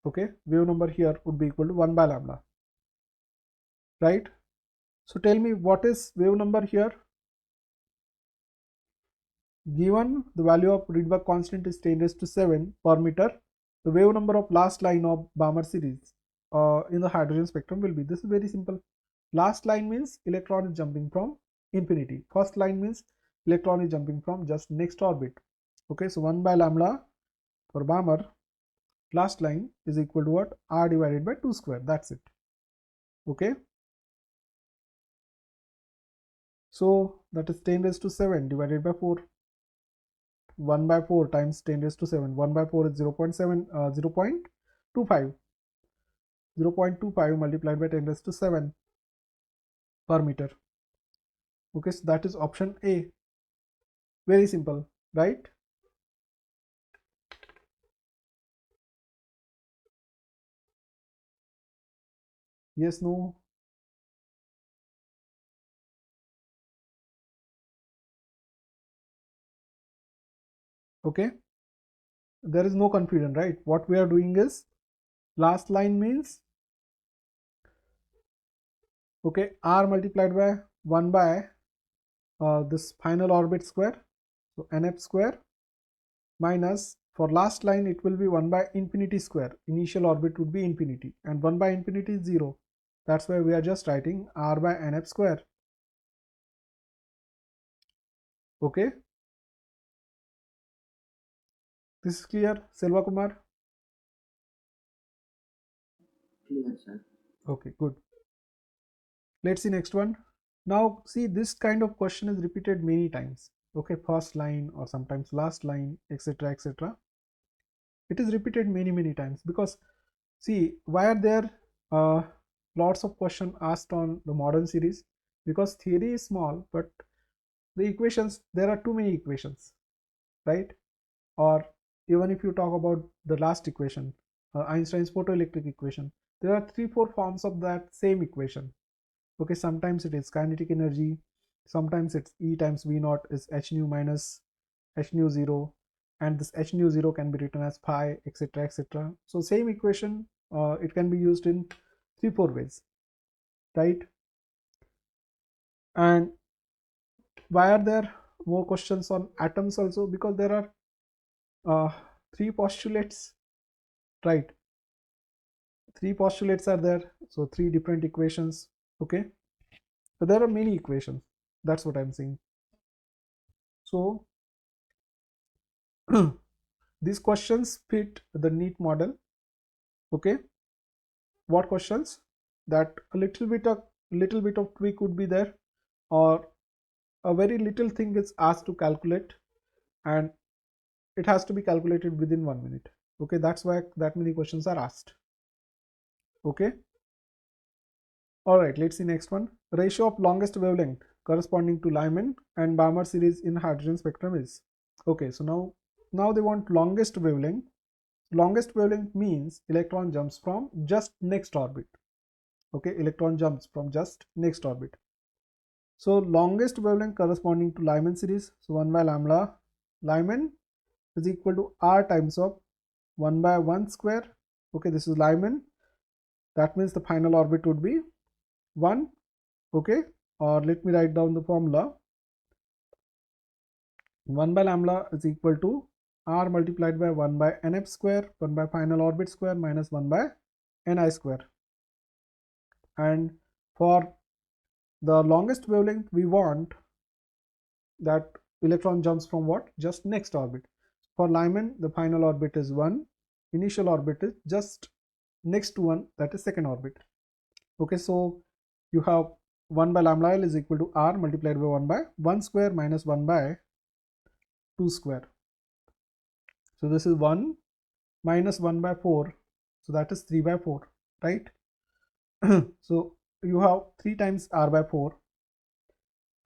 Okay, wave number here would be equal to 1 by lambda, right? So tell me, what is wave number here? Given the value of Rydberg constant is 10 raised to 7 per meter, the wave number of last line of Balmer series in the hydrogen spectrum will be. This is very simple. Last line means electron is jumping from infinity. First line means electron is jumping from just next orbit. Okay, so 1 by lambda for Balmer last line is equal to what? R divided by 2 square. That's it. Okay, so that is 10 raised to 7 divided by 4. 1 by 4 times 10 raised to 7. 1 by 4 is 0.7, 0.25. 0.25 multiplied by 10 raised to 7 per meter. Okay, so that is option A. Very simple, right? Yes, no? Okay, there is no confusion, right? What we are doing is, last line means, okay, r multiplied by 1 by this final orbit square, so nf square, minus, for last line it will be 1 by infinity square, initial orbit would be infinity, and 1 by infinity is 0. That's why we are just writing r by nf square. Okay, this is clear, Selva Kumar? Clear, sir. Okay, good. Let's see next one. Now see, this kind of question is repeated many times. Okay, first line or sometimes last line, etc., etc. It is repeated many times because, see, why are there lots of questions asked on the modern series? Because theory is small, but the equations, there are too many equations, right? Or even if you talk about the last equation, Einstein's photoelectric equation, there are 3-4 forms of that same equation. Okay, sometimes it is kinetic energy, sometimes it's E times V naught is h nu minus h nu 0, and this h nu 0 can be written as phi, etc., etc. So same equation, it can be used in 3-4 ways, right? And why are there more questions on atoms also? Because there are 3 postulates, right? 3 postulates are there, so 3 different equations. Okay, so there are many equations, that's what I'm saying. So these questions fit the NEET model. Okay, what questions? That a little bit of tweak would be there, or a very little thing is asked to calculate, and it has to be calculated within 1 minute. Okay, that's why that many questions are asked. Okay, all right, let's see next one. Ratio of longest wavelength corresponding to Lyman and Balmer series in hydrogen spectrum is. Okay, so now they want longest wavelength. Longest wavelength means electron jumps from just next orbit. Okay, electron jumps from just next orbit. So longest wavelength corresponding to Lyman series, so 1 by lambda Lyman is equal to r times of 1 by 1 square. Okay, this is Lyman, that means the final orbit would be 1. Okay, or let me write down the formula. 1 by lambda is equal to r multiplied by 1 by nf square, 1 by final orbit square, minus 1 by ni square. And for the longest wavelength, we want that electron jumps from what? Just next orbit. For Lyman, the final orbit is 1, initial orbit is just next to 1, that is second orbit. Okay, so you have 1 by lambda L is equal to r multiplied by 1 by 1 square minus 1 by 2 square. So this is 1 minus 1 by 4, so that is 3 by 4, right? So you have 3 times r by 4,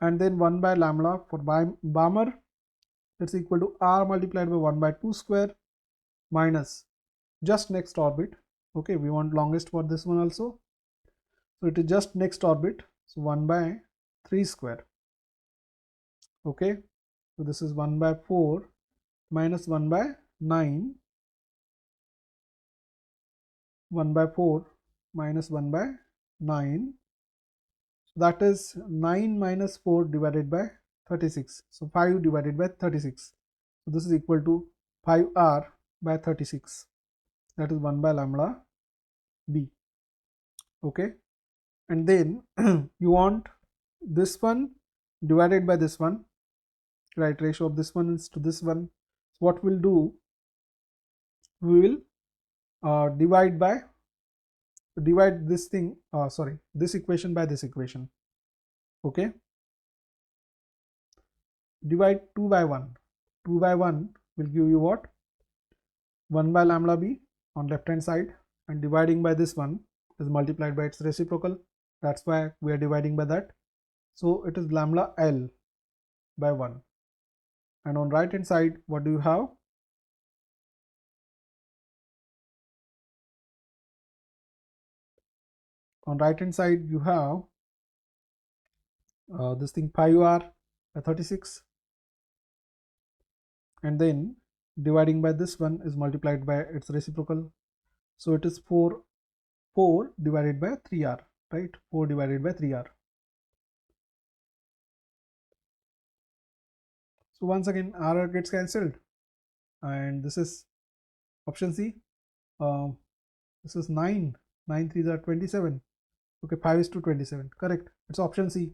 and then 1 by lambda for Balmer, that's equal to r multiplied by 1 by 2 square minus just next orbit. Okay, we want longest for this one also, so it is just next orbit, so 1 by 3 square. Okay, so this is 1 by 4 minus 1 by 9, 1 by 4 minus 1 by 9, that is 9 minus 4 divided by 36, so 5 divided by 36, so this is equal to 5r by 36, that is 1 by lambda b. Okay, and then you want this one divided by this one, right? Ratio of this one is to this one. So what we'll do, we will divide this thing, this equation by this equation. Okay, divide 2 by 1. 2 by 1 will give you what? 1 by lambda b on left hand side, and dividing by this one is multiplied by its reciprocal, that's why we are dividing by that. So it is lambda L by 1, and on right hand side what do you have? On right hand side you have this thing 5r by 36, and then dividing by this one is multiplied by its reciprocal. So it is 4 divided by 3r, right? 4 divided by 3r. So once again r gets cancelled, and this is option C. This is 9, 9 3s are 27. Okay, 5 is to 27, correct. It's option C.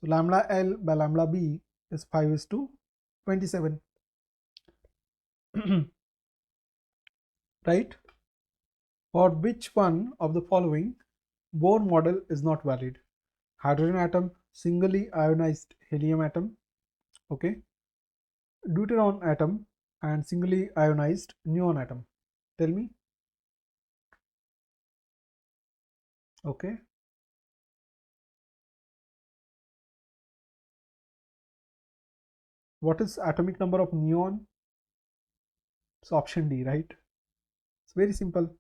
So lambda L by lambda B is 5 is to 27. Right? For which one of the following Bohr model is not valid? Hydrogen atom, singly ionized helium atom, okay, deuteron atom, and singly ionized neon atom. Tell me. Okay. What is atomic number of neon? It's option D, right? It's very simple.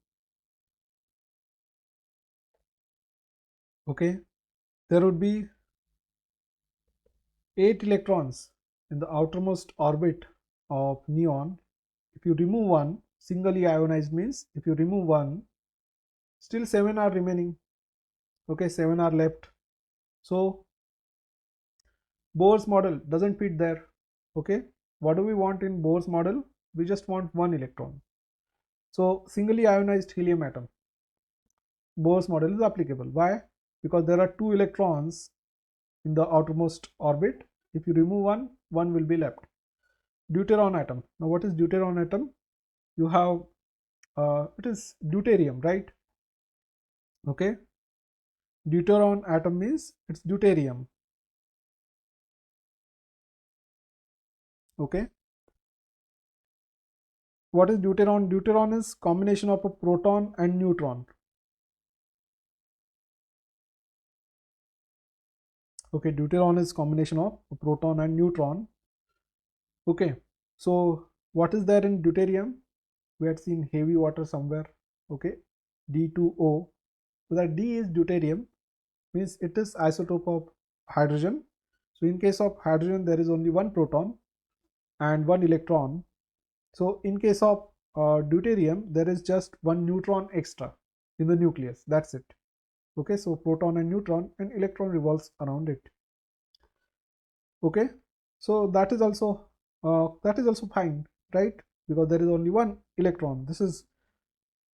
Okay. There would be 8 electrons in the outermost orbit of neon. If you remove one, singly ionized means if you remove one, still 7 are remaining. Okay, 7 are left. So Bohr's model doesn't fit there. Okay, what do we want in Bohr's model? We just want one electron. So singly ionized helium atom, Bohr's model is applicable. Why? Because there are 2 electrons in the outermost orbit. If you remove one, one will be left. Deuteron atom. Now what is deuteron atom? You have it is deuterium, right? Okay, deuteron atom means it's deuterium. Okay, what is deuteron? Deuteron is combination of a proton and neutron. Okay, deuteron is combination of a proton and neutron. Okay, so what is there in deuterium? We had seen heavy water somewhere. Okay, D2O. So that D is deuterium, means it is isotope of hydrogen. So in case of hydrogen, there is only one proton and one electron. So in case of deuterium, there is just one neutron extra in the nucleus. That's it. Okay, so proton and neutron, and electron revolves around it. Okay, so that is also fine, right? Because there is only one electron. This is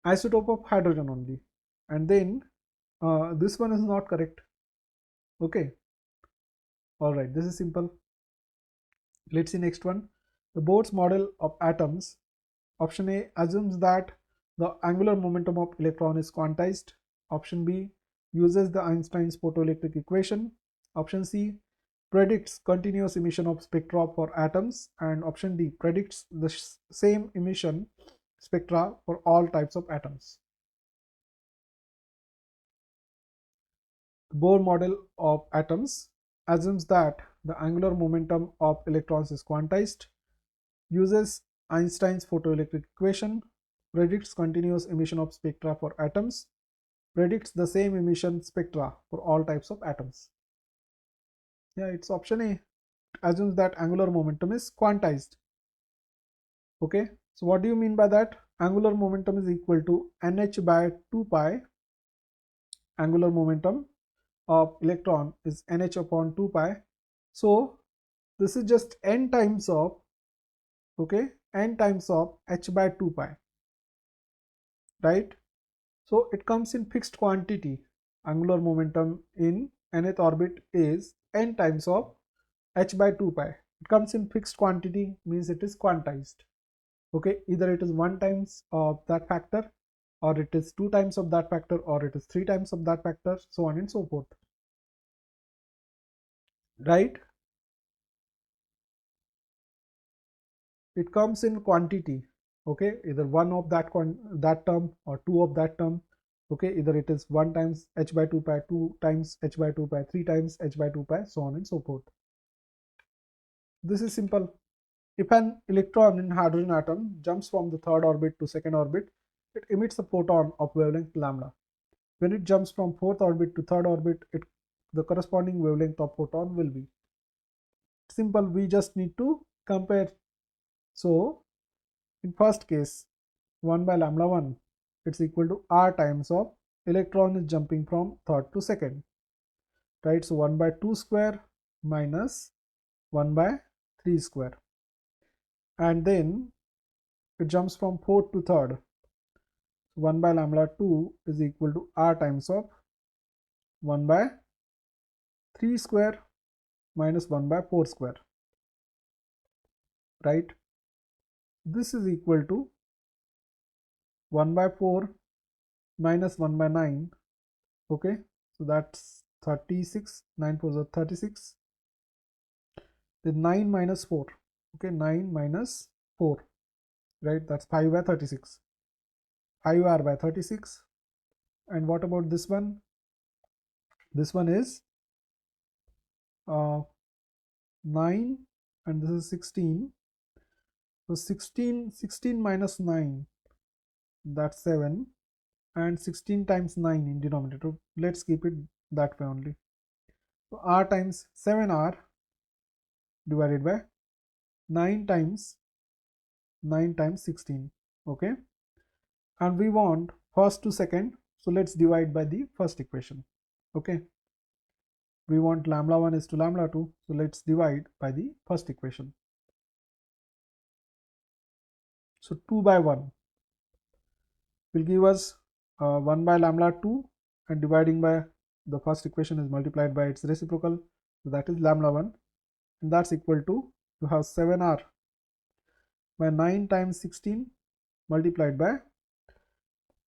isotope of hydrogen only, and then this one is not correct. Okay, all right, this is simple. Let's see next one. The Bohr's model of atoms. Option A assumes that the angular momentum of electron is quantized. Option B uses the Einstein's photoelectric equation. Option C predicts continuous emission of spectra for atoms, and option D predicts the same emission spectra for all types of atoms. The Bohr model of atoms assumes that the angular momentum of electrons is quantized, uses Einstein's photoelectric equation, predicts continuous emission of spectra for atoms, predicts the same emission spectra for all types of atoms. Yeah, it's option A. It assumes that angular momentum is quantized. Okay, so what do you mean by that? Angular momentum is equal to nh by 2 pi. Angular momentum of electron is nh upon 2 pi. So this is just n times of, okay, n times of h by 2 pi, right? So it comes in fixed quantity. Angular momentum in nth orbit is n times of h by 2 pi. It comes in fixed quantity, means it is quantized. Okay, either it is 1 times of that factor, or it is 2 times of that factor, or it is 3 times of that factor, so on and so forth, right? It comes in quantity. Okay, either 1 of that term or 2 of that term. Okay, either it is 1 times h by 2 pi, 2 times h by 2 pi, 3 times h by 2 pi, so on and so forth. This is simple. If an electron in hydrogen atom jumps from the third orbit to second orbit, it emits a photon of wavelength lambda. When it jumps from fourth orbit to third orbit, the corresponding wavelength of photon will be simple. We just need to compare. So In first case, 1 by lambda 1, it's equal to r times of electron is jumping from third to second, right? So 1 by 2 square minus 1 by 3 square, and then it jumps from fourth to third. 1 by lambda 2 is equal to r times of 1 by 3 square minus 1 by 4 square, right? This is equal to 1 by 4 minus 1 by 9. Okay, so that's 36. 9 4 is 36. Then 9 minus 4. Okay, 9 minus 4, right? That's 5 by 36. 5r by 36. And what about this one? This one is 9, and this is 16. So 16 minus 9, that's 7, and 16 times 9 in denominator. Let's keep it that way only. So r times 7r divided by 9 times 16. Okay, and we want first to second, so let's divide by the first equation. Okay, we want lambda 1 is to lambda 2, so let's divide by the first equation. So 2 by 1 will give us 1 by lambda 2, and dividing by the first equation is multiplied by its reciprocal, so that is lambda 1, and that's equal to, you have 7r by 9 times 16 multiplied by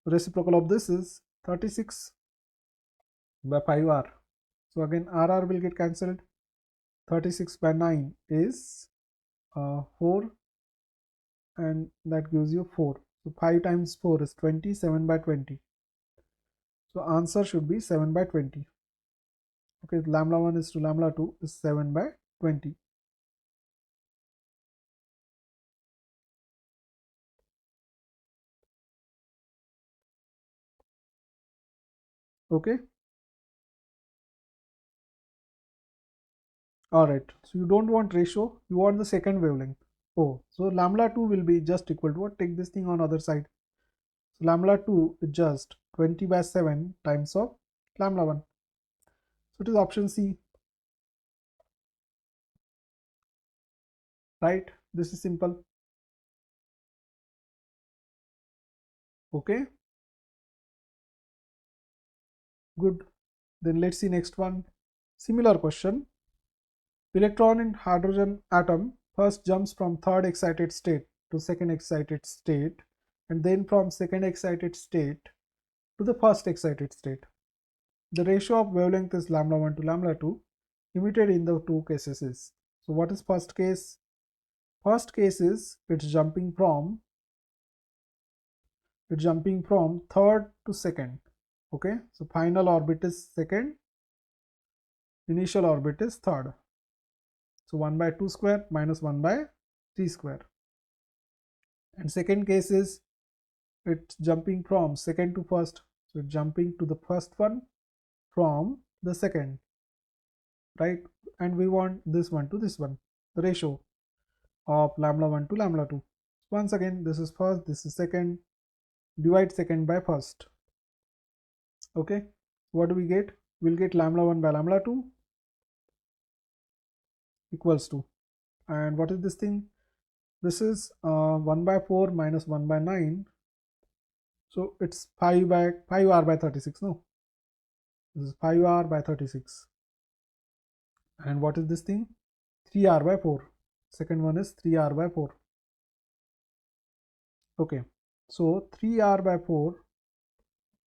reciprocal of this is 36 by 5r. So again rr will get cancelled. 36 by 9 is 4, and that gives you 4. So 5 times 4 is 20, 7 by 20. So answer should be 7 by 20. Okay, lambda 1 is to lambda 2 is 7 by 20. Okay, alright, so you don't want ratio, you want the second wavelength. Oh, so lambda 2 will be just equal to what? Take this thing on other side. So lambda 2 is just 20 by 7 times of lambda 1. So it is option C, right? This is simple. Okay, good. Then let's see next one. Similar question. Electron in hydrogen atom first jumps from third excited state to second excited state, and then from second excited state to the first excited state. The ratio of wavelength is lambda 1 to lambda 2 emitted in the two cases is. So what is first case? First case is it's jumping from third to second. Okay, so final orbit is second, initial orbit is third. So 1 by 2 square minus 1 by 3 square. And second case is it's jumping from second to first, so it's jumping to the first one from the second, right? And we want this one to this one, the ratio of lambda 1 to lambda 2. Once again, this is first, this is second, divide second by first. Okay, what do we get? We'll get lambda 1 by lambda 2 equals to, and what is this thing? This is 1 by 4 minus 1 by 9, so it's 5r by 36. No, this is 5r by 36. And what is this thing? 3r by 4. Second one is 3r by 4. Okay, so 3r by 4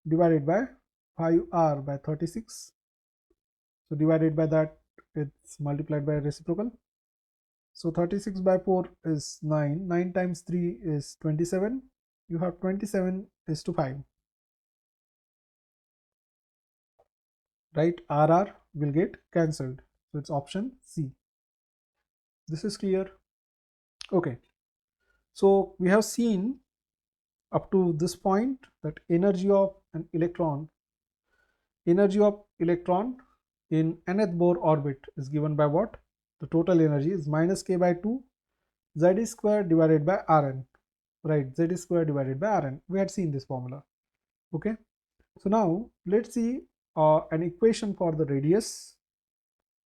divided by 5r by 36. So divided by that, it's multiplied by reciprocal. So 36 by 4 is 9. 9 times 3 is 27. You have 27 is to 5. Right? RR will get cancelled. So it's option C. This is clear. Okay. So we have seen up to this point that energy of electron in nth Bohr orbit is given by what? The total energy is minus k by 2 z square divided by Rn. right, z square divided by Rn. We had seen this formula. Okay, so now let's see an equation for the radius,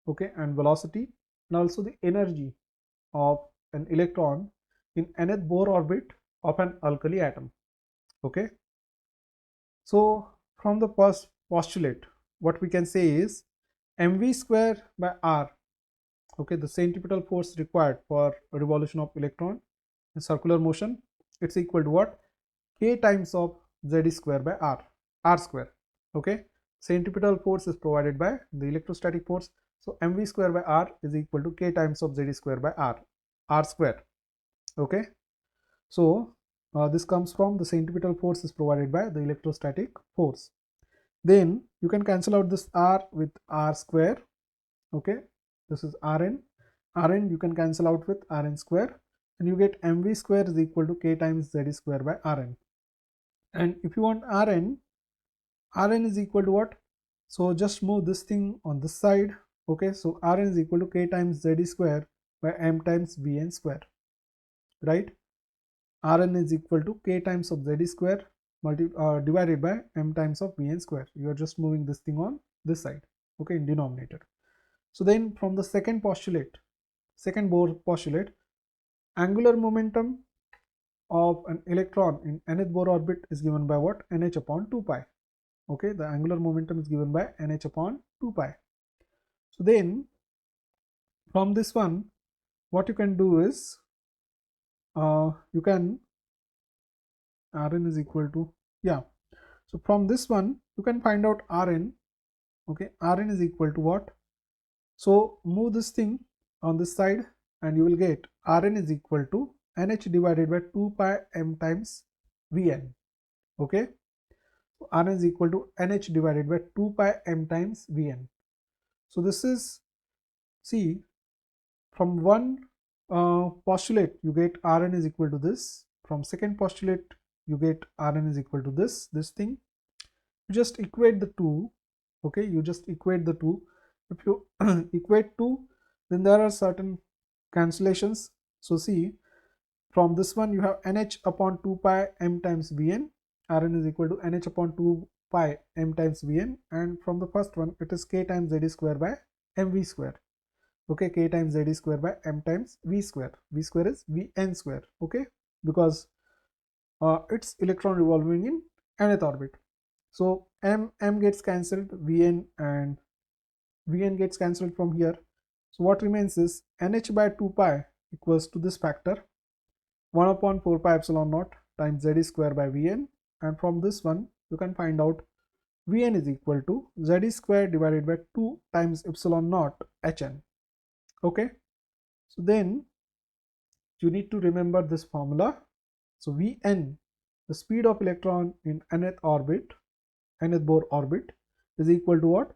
okay, and velocity, and also the energy of an electron in nth Bohr orbit of an alkali atom. Okay, so from the first postulate, what we can say is mv square by r, okay, the centripetal force required for a revolution of electron in circular motion, it's equal to what? K times of z square by r square. Okay, centripetal force is provided by the electrostatic force, so mv square by r is equal to k times of z square by r square. Okay, so this comes from the centripetal force is provided by the electrostatic force. Then you can cancel out this r with r square. Okay, this is Rn you can cancel out with Rn square, and you get mv square is equal to k times z square by Rn. And if you want Rn is equal to what? So just move this thing on this side. Okay, so Rn is equal to k times z square by m times Vn square, right? Rn is equal to k times of z square divided by m times of Vn square. You are just moving this thing on this side, okay, in denominator. So then from the second postulate, second Bohr postulate, angular momentum of an electron in nth Bohr orbit is given by what? Nh upon 2 pi. Okay, the angular momentum is given by Nh upon 2 pi. So then from this one, what you can do is you can Rn is equal to, yeah, so from this one you can find out Rn. Okay, Rn is equal to what? So move this thing on this side and you will get Rn is equal to Nh divided by 2 pi m times Vn. Okay, so Rn is equal to Nh divided by 2 pi m times Vn. So this is, see, from one postulate you get Rn is equal to this, from second postulate you get Rn is equal to this thing. You just equate the two. Okay, you just equate the two. If you equate 2, then there are certain cancellations. So see, from this one you have Nh upon 2 pi m times Vn, Rn is equal to Nh upon 2 pi m times Vn, and from the first one it is k times z square by mv square. Okay, k times z square by m times v square. V square is Vn square. Okay, because it's electron revolving in nth orbit. So m gets cancelled, Vn and Vn gets cancelled from here. So what remains is Nh by 2 pi equals to this factor 1 upon 4 pi epsilon naught times z square by Vn, and from this one you can find out Vn is equal to z square divided by 2 times epsilon naught Hn. Okay, so then you need to remember this formula. So Vn, the speed of electron in nth orbit, nth Bohr orbit, is equal to what?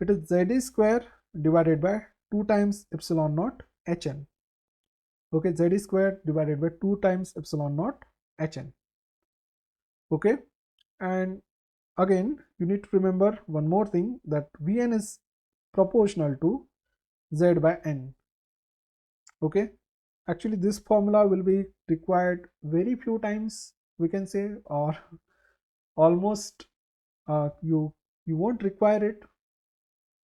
It is z square divided by 2 times epsilon naught Hn. Okay, z square divided by 2 times epsilon naught Hn. Okay, and again you need to remember one more thing, that Vn is proportional to z by n. Okay, actually this formula will be required very few times, we can say, or almost you won't require it.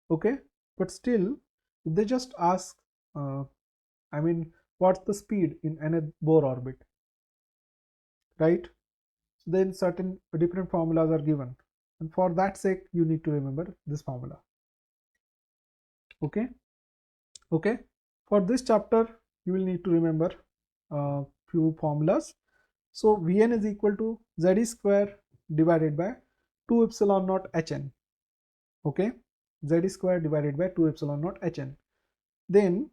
Okay, but still if they just ask I mean what's the speed in nth Bohr orbit, right, so then certain different formulas are given, and for that sake you need to remember this formula. Okay, okay, for this chapter you will need to remember few formulas. So Vn is equal to z square divided by 2 epsilon naught Hn. Okay, z square divided by 2 epsilon naught Hn. Then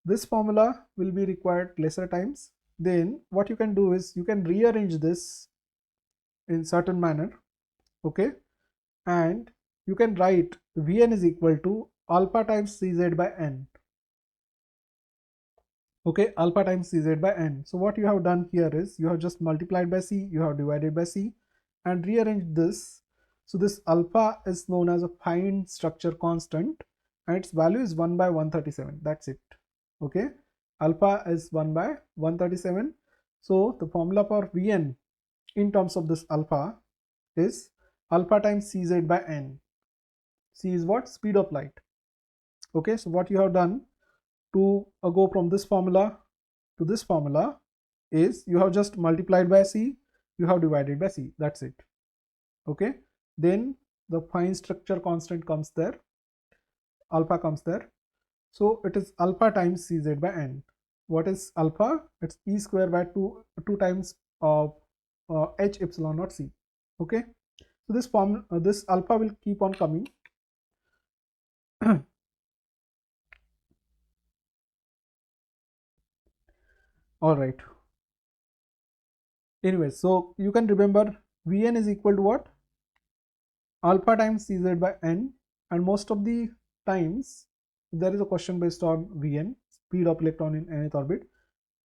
this formula will be required lesser times. Then what you can do is you can rearrange this in certain manner. Okay, and you can write Vn is equal to alpha times Cz by n. Okay, alpha times Cz by n. So what you have done here is you have just multiplied by C, you have divided by C, and rearranged this. So this alpha is known as a fine structure constant, and its value is 1 by 137. That's it. Okay, alpha is 1 by 137. So the formula for Vn in terms of this alpha is alpha times Cz by n. C is what? Speed of light. Okay, so what you have done to go from this formula to this formula is you have just multiplied by C, you have divided by C, that's it. Okay, then the fine structure constant comes there, alpha comes there. So it is alpha times Cz by n. What is alpha? It's E square by 2 times of H epsilon naught C. Okay, so this alpha will keep on coming. All right. Anyway, so you can remember Vn is equal to what? Alpha times Cz by n, and most of the times there is a question based on Vn, speed of electron in nth orbit.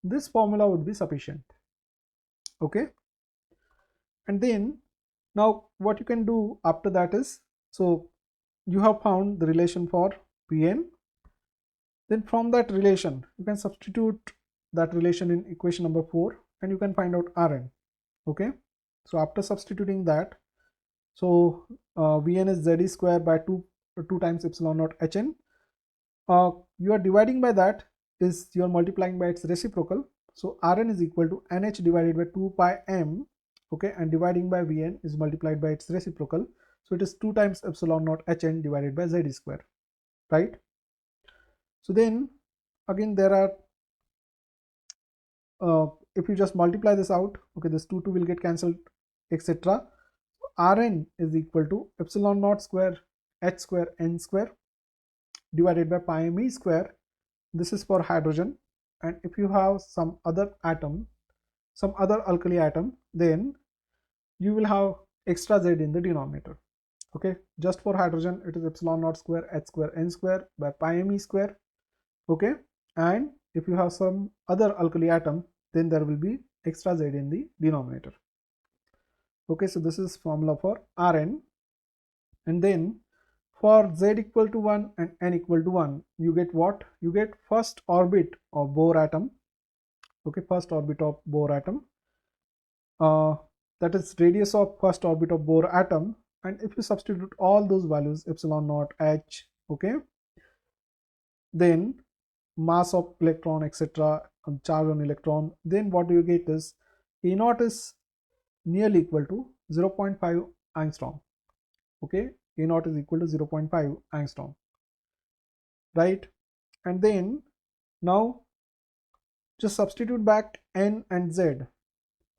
This formula would be sufficient. Okay, and then now what you can do after that is, so you have found the relation for Vn, then from that relation you can substitute that relation in equation number 4 and you can find out Rn. Okay, so after substituting that, so Vn is Ze square by 2 times epsilon naught Hn. You are dividing by that is you are multiplying by its reciprocal. So Rn is equal to Nh divided by 2 pi m. Okay, and dividing by Vn is multiplied by its reciprocal. So it is 2 times epsilon naught Hn divided by Z square, right? So then again there are if you just multiply this out, okay, this 2 will get cancelled, etc. Rn is equal to epsilon naught square h square n square divided by pi m e square. This is for hydrogen, and if you have some other atom, some other alkali atom, then you will have extra z in the denominator. Okay, just for hydrogen it is epsilon naught square h square n square by pi m e square. Okay, and if you have some other alkali atom, then there will be extra z in the denominator. Okay, so this is formula for Rn, and then for z equal to 1 and n equal to 1, you get what? You get first orbit of Bohr atom. Okay, first orbit of Bohr atom. That is radius of first orbit of Bohr atom, and if you substitute all those values, epsilon naught h, okay, then mass of electron, etc., charge on electron, then what do you get is A naught is nearly equal to 0.5 angstrom. Okay, A naught is equal to 0.5 angstrom, right? And then now just substitute back n and z.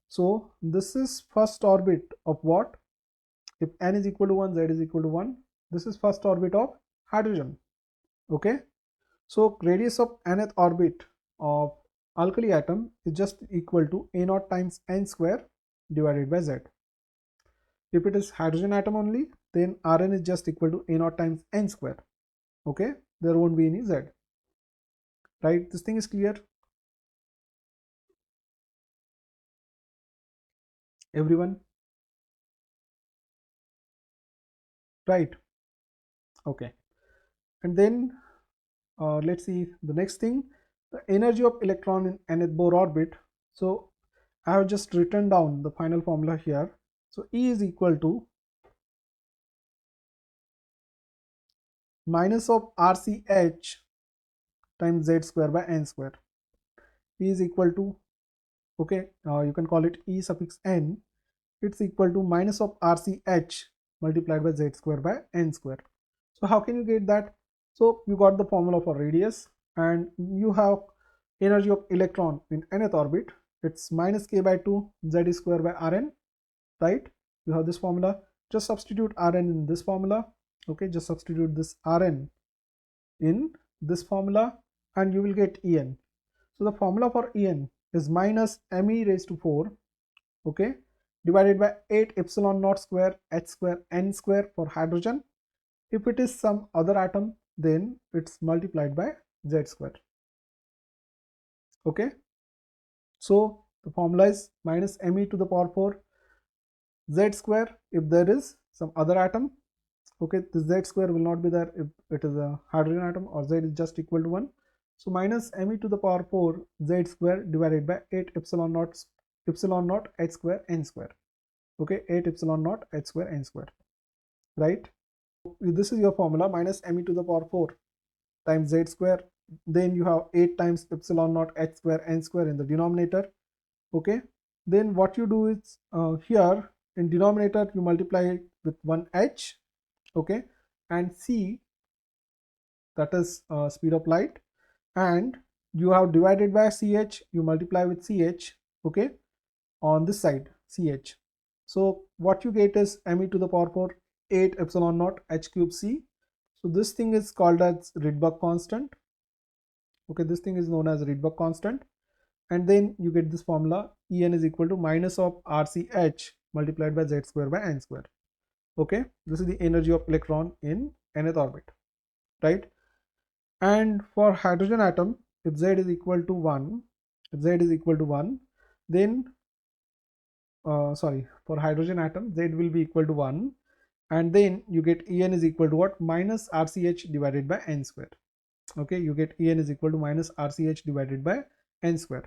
So this is first orbit of what? If n is equal to 1, z is equal to 1, this is first orbit of hydrogen. Okay, so radius of nth orbit of alkali atom is just equal to A naught times n square divided by z. If it is hydrogen atom only, then Rn is just equal to A naught times n square. Okay, there won't be any z, right? This thing is clear, everyone, right? Okay, and then let's see the next thing, the energy of electron in nth Bohr orbit. So I have just written down the final formula here. So E is equal to minus of RCH times Z square by n square. E is equal to, okay, you can call it E suffix n. It's equal to minus of RCH multiplied by Z square by n square. So how can you get that? So you got the formula for radius, and you have energy of electron in nth orbit. It's minus k by 2 Z square by Rn, right? You have this formula. Just substitute Rn in this formula. Okay, just substitute this Rn in this formula and you will get En. So the formula for En is minus me raised to 4, okay, divided by 8 epsilon naught square h square n square for hydrogen. If it is some other atom, then it's multiplied by z square. Okay, so the formula is minus me to the power 4 z square if there is some other atom. Okay, the z square will not be there if it is a hydrogen atom, or z is just equal to 1. So minus me to the power 4 z square divided by 8 epsilon naught h square n square. Okay, 8 epsilon naught h square n square, right? This is your formula, minus me to the power 4 times z square, then you have 8 times epsilon naught h square n square in the denominator. Okay, then what you do is here in denominator you multiply it with 1 h, okay, and c, that is speed of light, and you have divided by ch, you multiply with ch, okay, on this side ch. So what you get is me to the power 4 8 epsilon naught h cube c. So this thing is called as Rydberg constant. Okay, this thing is known as Rydberg constant, and then you get this formula, En is equal to minus of RCH multiplied by z square by n square. Okay, this is the energy of electron in nth orbit, right? And for hydrogen atom, if z is equal to 1, then for hydrogen atom z will be equal to 1, and then you get En is equal to what? Minus RCH divided by n square. Okay, you get En is equal to minus RCH divided by n square.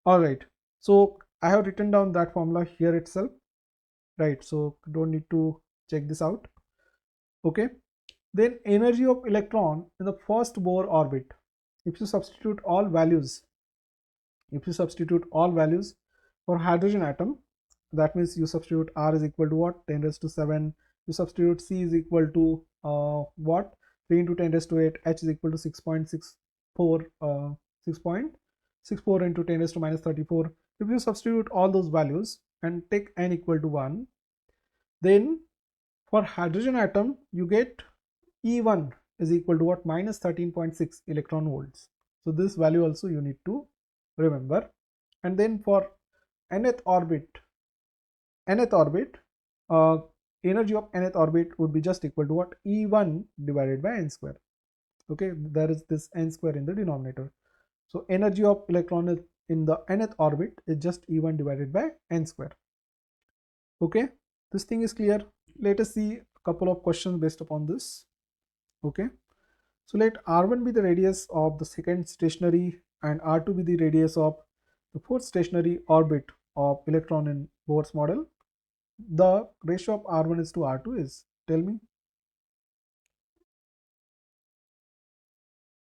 All right, so I have written down that formula here itself, right? So don't need to check this out. Okay, then energy of electron in the first Bohr orbit, if you substitute all values, for hydrogen atom, that means you substitute R is equal to what? 10 raised to 7. You substitute C is equal to what? 3 into 10 raised to 8. H is equal to 6.64, 6.64 into 10 raised to minus 34. If you substitute all those values and take n equal to 1, then for hydrogen atom you get E1 is equal to what? Minus 13.6 electron volts. So this value also you need to remember. And then for nth orbit, energy of nth orbit would be just equal to what? E1 divided by n square. Okay, there is this n square in the denominator. So energy of electron in the nth orbit is just E1 divided by n square. Okay, this thing is clear. Let us see a couple of questions based upon this. Okay, so let R1 be the radius of the second stationary and R2 be the radius of the fourth stationary orbit of electron in Bohr's model. The ratio of R1 is to R2 is, tell me.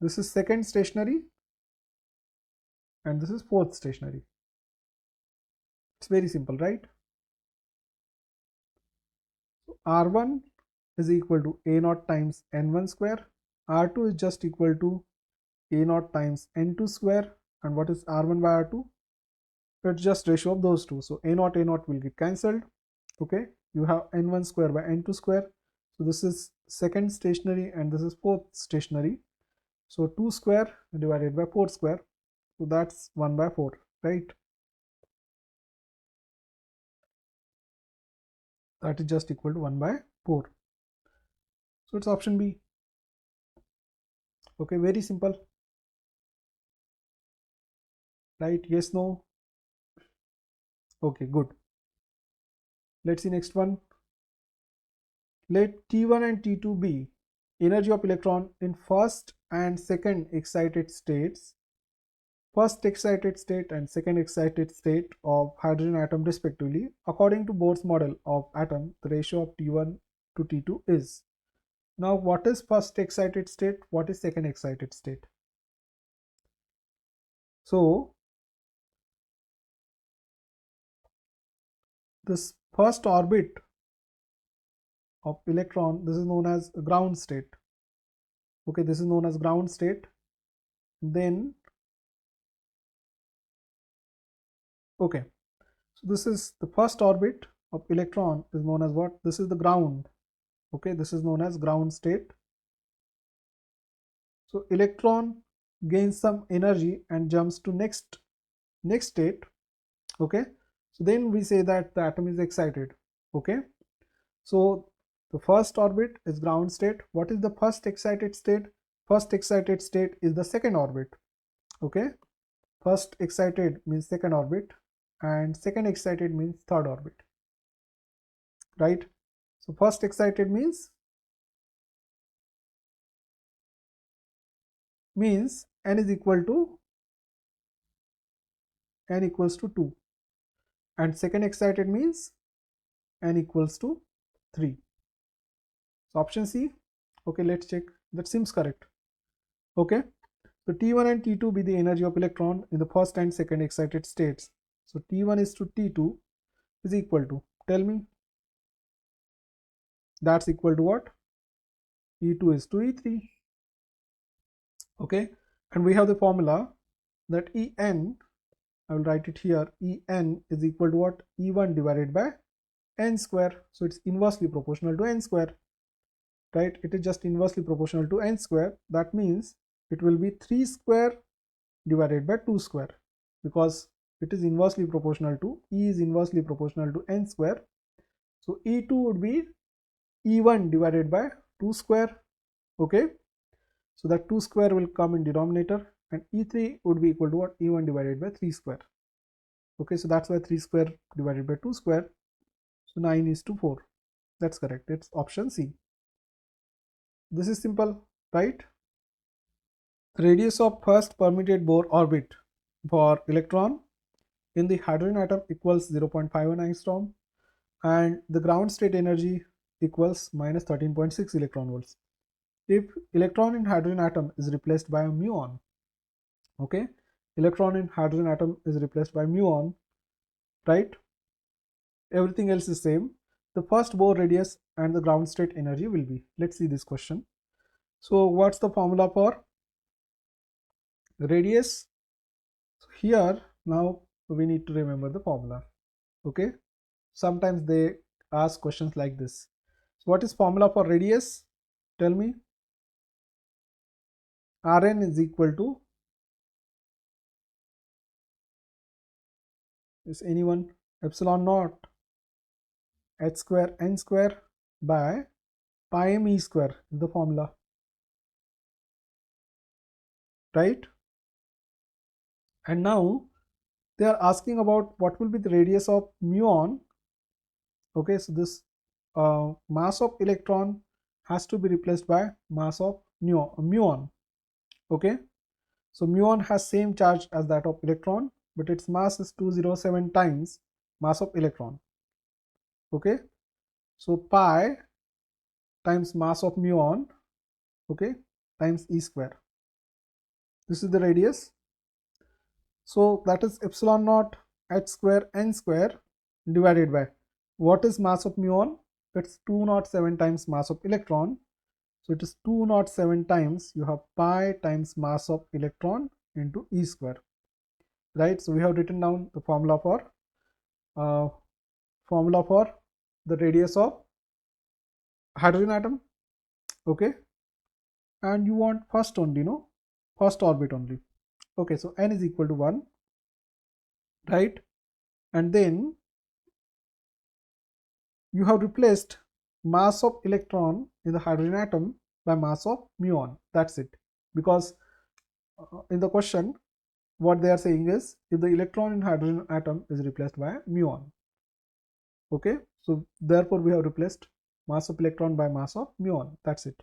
This is second stationary and this is fourth stationary. It's very simple, right? So R1 is equal to A naught times N1 square. R2 is just equal to A naught times N2 square. And what is R1 by R2? It's just ratio of those two. So A naught will get cancelled. Okay, you have N1 square by N2 square. So this is second stationary and this is fourth stationary. So 2 square divided by 4 square. So that's 1 by 4, right? That is just equal to 1 by 4. So it's option B. Okay, very simple. Right? Yes, no? Okay, good. Let's see next one. Let T1 and T2 be energy of electron in first and second excited states, first excited state and second excited state of hydrogen atom respectively. According to Bohr's model of atom, the ratio of T1 to T2 is. Now what is first excited state? What is second excited state? So this first orbit of electron, this is known as ground state. Okay, this is known as ground state. Then okay, so this is the first orbit of electron is known as what? This is the ground. Okay, this is known as ground state. So electron gains some energy and jumps to next state. Okay, so then we say that the atom is excited. Okay, so the first orbit is ground state. What is the first excited state? First excited state is the second orbit. Okay, first excited means second orbit and second excited means third orbit, right? So first excited means n is equal to n equals to 2, and second excited means n equals to 3. So option C. Okay, let's check. That seems correct. Okay, so T1 and T2 be the energy of electron in the first and second excited states. So T1 is to T2 is equal to, tell me, that's equal to what? E2 is to E3. Okay, and we have the formula that En, I will write it here, En is equal to what? E1 divided by n square. So it's inversely proportional to n square, right? It is just inversely proportional to n square. That means it will be 3 square divided by 2 square, because it is inversely proportional to, E is inversely proportional to n square. So E2 would be E1 divided by 2 square. Okay, so that 2 square will come in denominator, and E3 would be equal to what? E1 divided by 3 square. Okay, so that's why 3 square divided by 2 square, so 9 is to 4. That's correct. It's option C. This is simple, right? The radius of first permitted Bohr orbit for electron in the hydrogen atom equals 0.51 angstrom, and the ground state energy equals minus 13.6 electron volts. If electron in hydrogen atom is replaced by a muon, okay, electron in hydrogen atom is replaced by muon, right? Everything else is same. The first Bohr radius and the ground state energy will be. Let's see this question. So what's the formula for radius? So here now we need to remember the formula. Okay, sometimes they ask questions like this. So what is formula for radius? Tell me. Rn is equal to, is anyone, epsilon naught h square n square by pi m e square is the formula, right? And now they are asking about what will be the radius of muon. Okay, so this mass of electron has to be replaced by mass of muon. Okay, so muon has same charge as that of electron, but its mass is 207 times mass of electron. Okay, so pi times mass of muon, okay, times e square. This is the radius. So that is epsilon naught h square n square divided by, what is mass of muon? It's 207 times mass of electron. So it is 207 times, you have pi times mass of electron into e square, right? So we have written down the formula for the radius of hydrogen atom. Okay, and you want first only, no, first orbit only. Okay, so n is equal to 1, right? And then you have replaced mass of electron in the hydrogen atom by mass of muon. That's it. Because in the question what they are saying is, if the electron in hydrogen atom is replaced by muon. Okay, so therefore we have replaced mass of electron by mass of muon. That's it.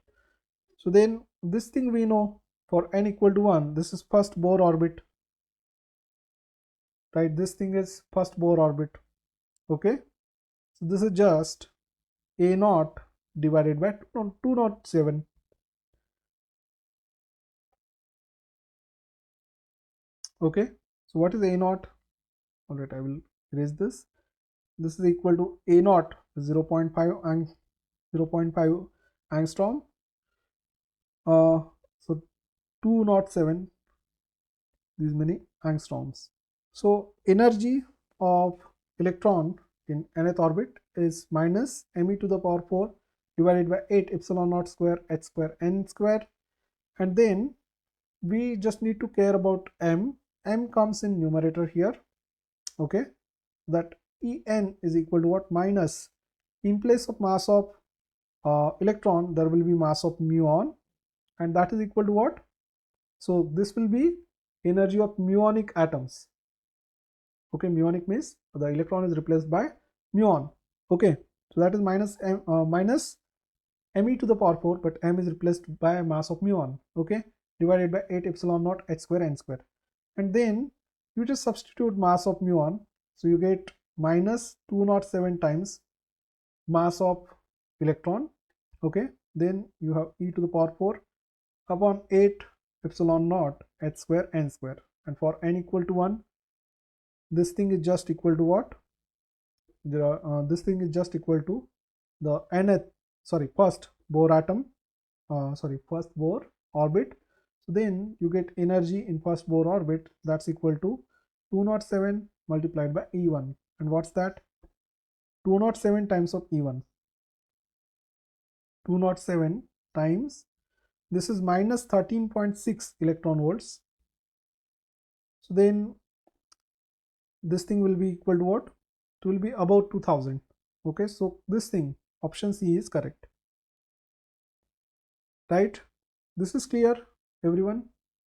So then this thing we know, for n equal to 1, this is first Bohr orbit, right? This thing is first Bohr orbit. Okay, so this is just a naught divided by 207. Okay, so what is a naught? All right, I will erase this. This is equal to a naught 0.5 angstrom. So 207, these many angstroms. So energy of electron in nth orbit is minus me to the power 4 divided by 8 epsilon naught square h square n square, and then we just need to care about m. M comes in numerator here. Okay, that En is equal to what? Minus, in place of mass of electron there will be mass of muon, and that is equal to what? So this will be energy of muonic atoms. Okay, muonic means the electron is replaced by muon. Okay, so that is minus me to the power 4, but m is replaced by mass of muon. Okay, divided by 8 epsilon naught h square n square, and then you just substitute mass of muon, so you get minus 207 times mass of electron. Okay, then you have e to the power 4 upon 8 epsilon naught h square n square, and for n equal to 1, this thing is just equal to what? This thing is just equal to the first Bohr atom, first Bohr orbit. So then you get energy in first Bohr orbit, that's equal to 207 multiplied by E1. And what's that? 207 times of E1. 207 times, this is minus 13.6 electron volts. So then this thing will be equal to what? It will be about 2000. Okay, so this thing, option C, is correct. Right? This is clear, everyone?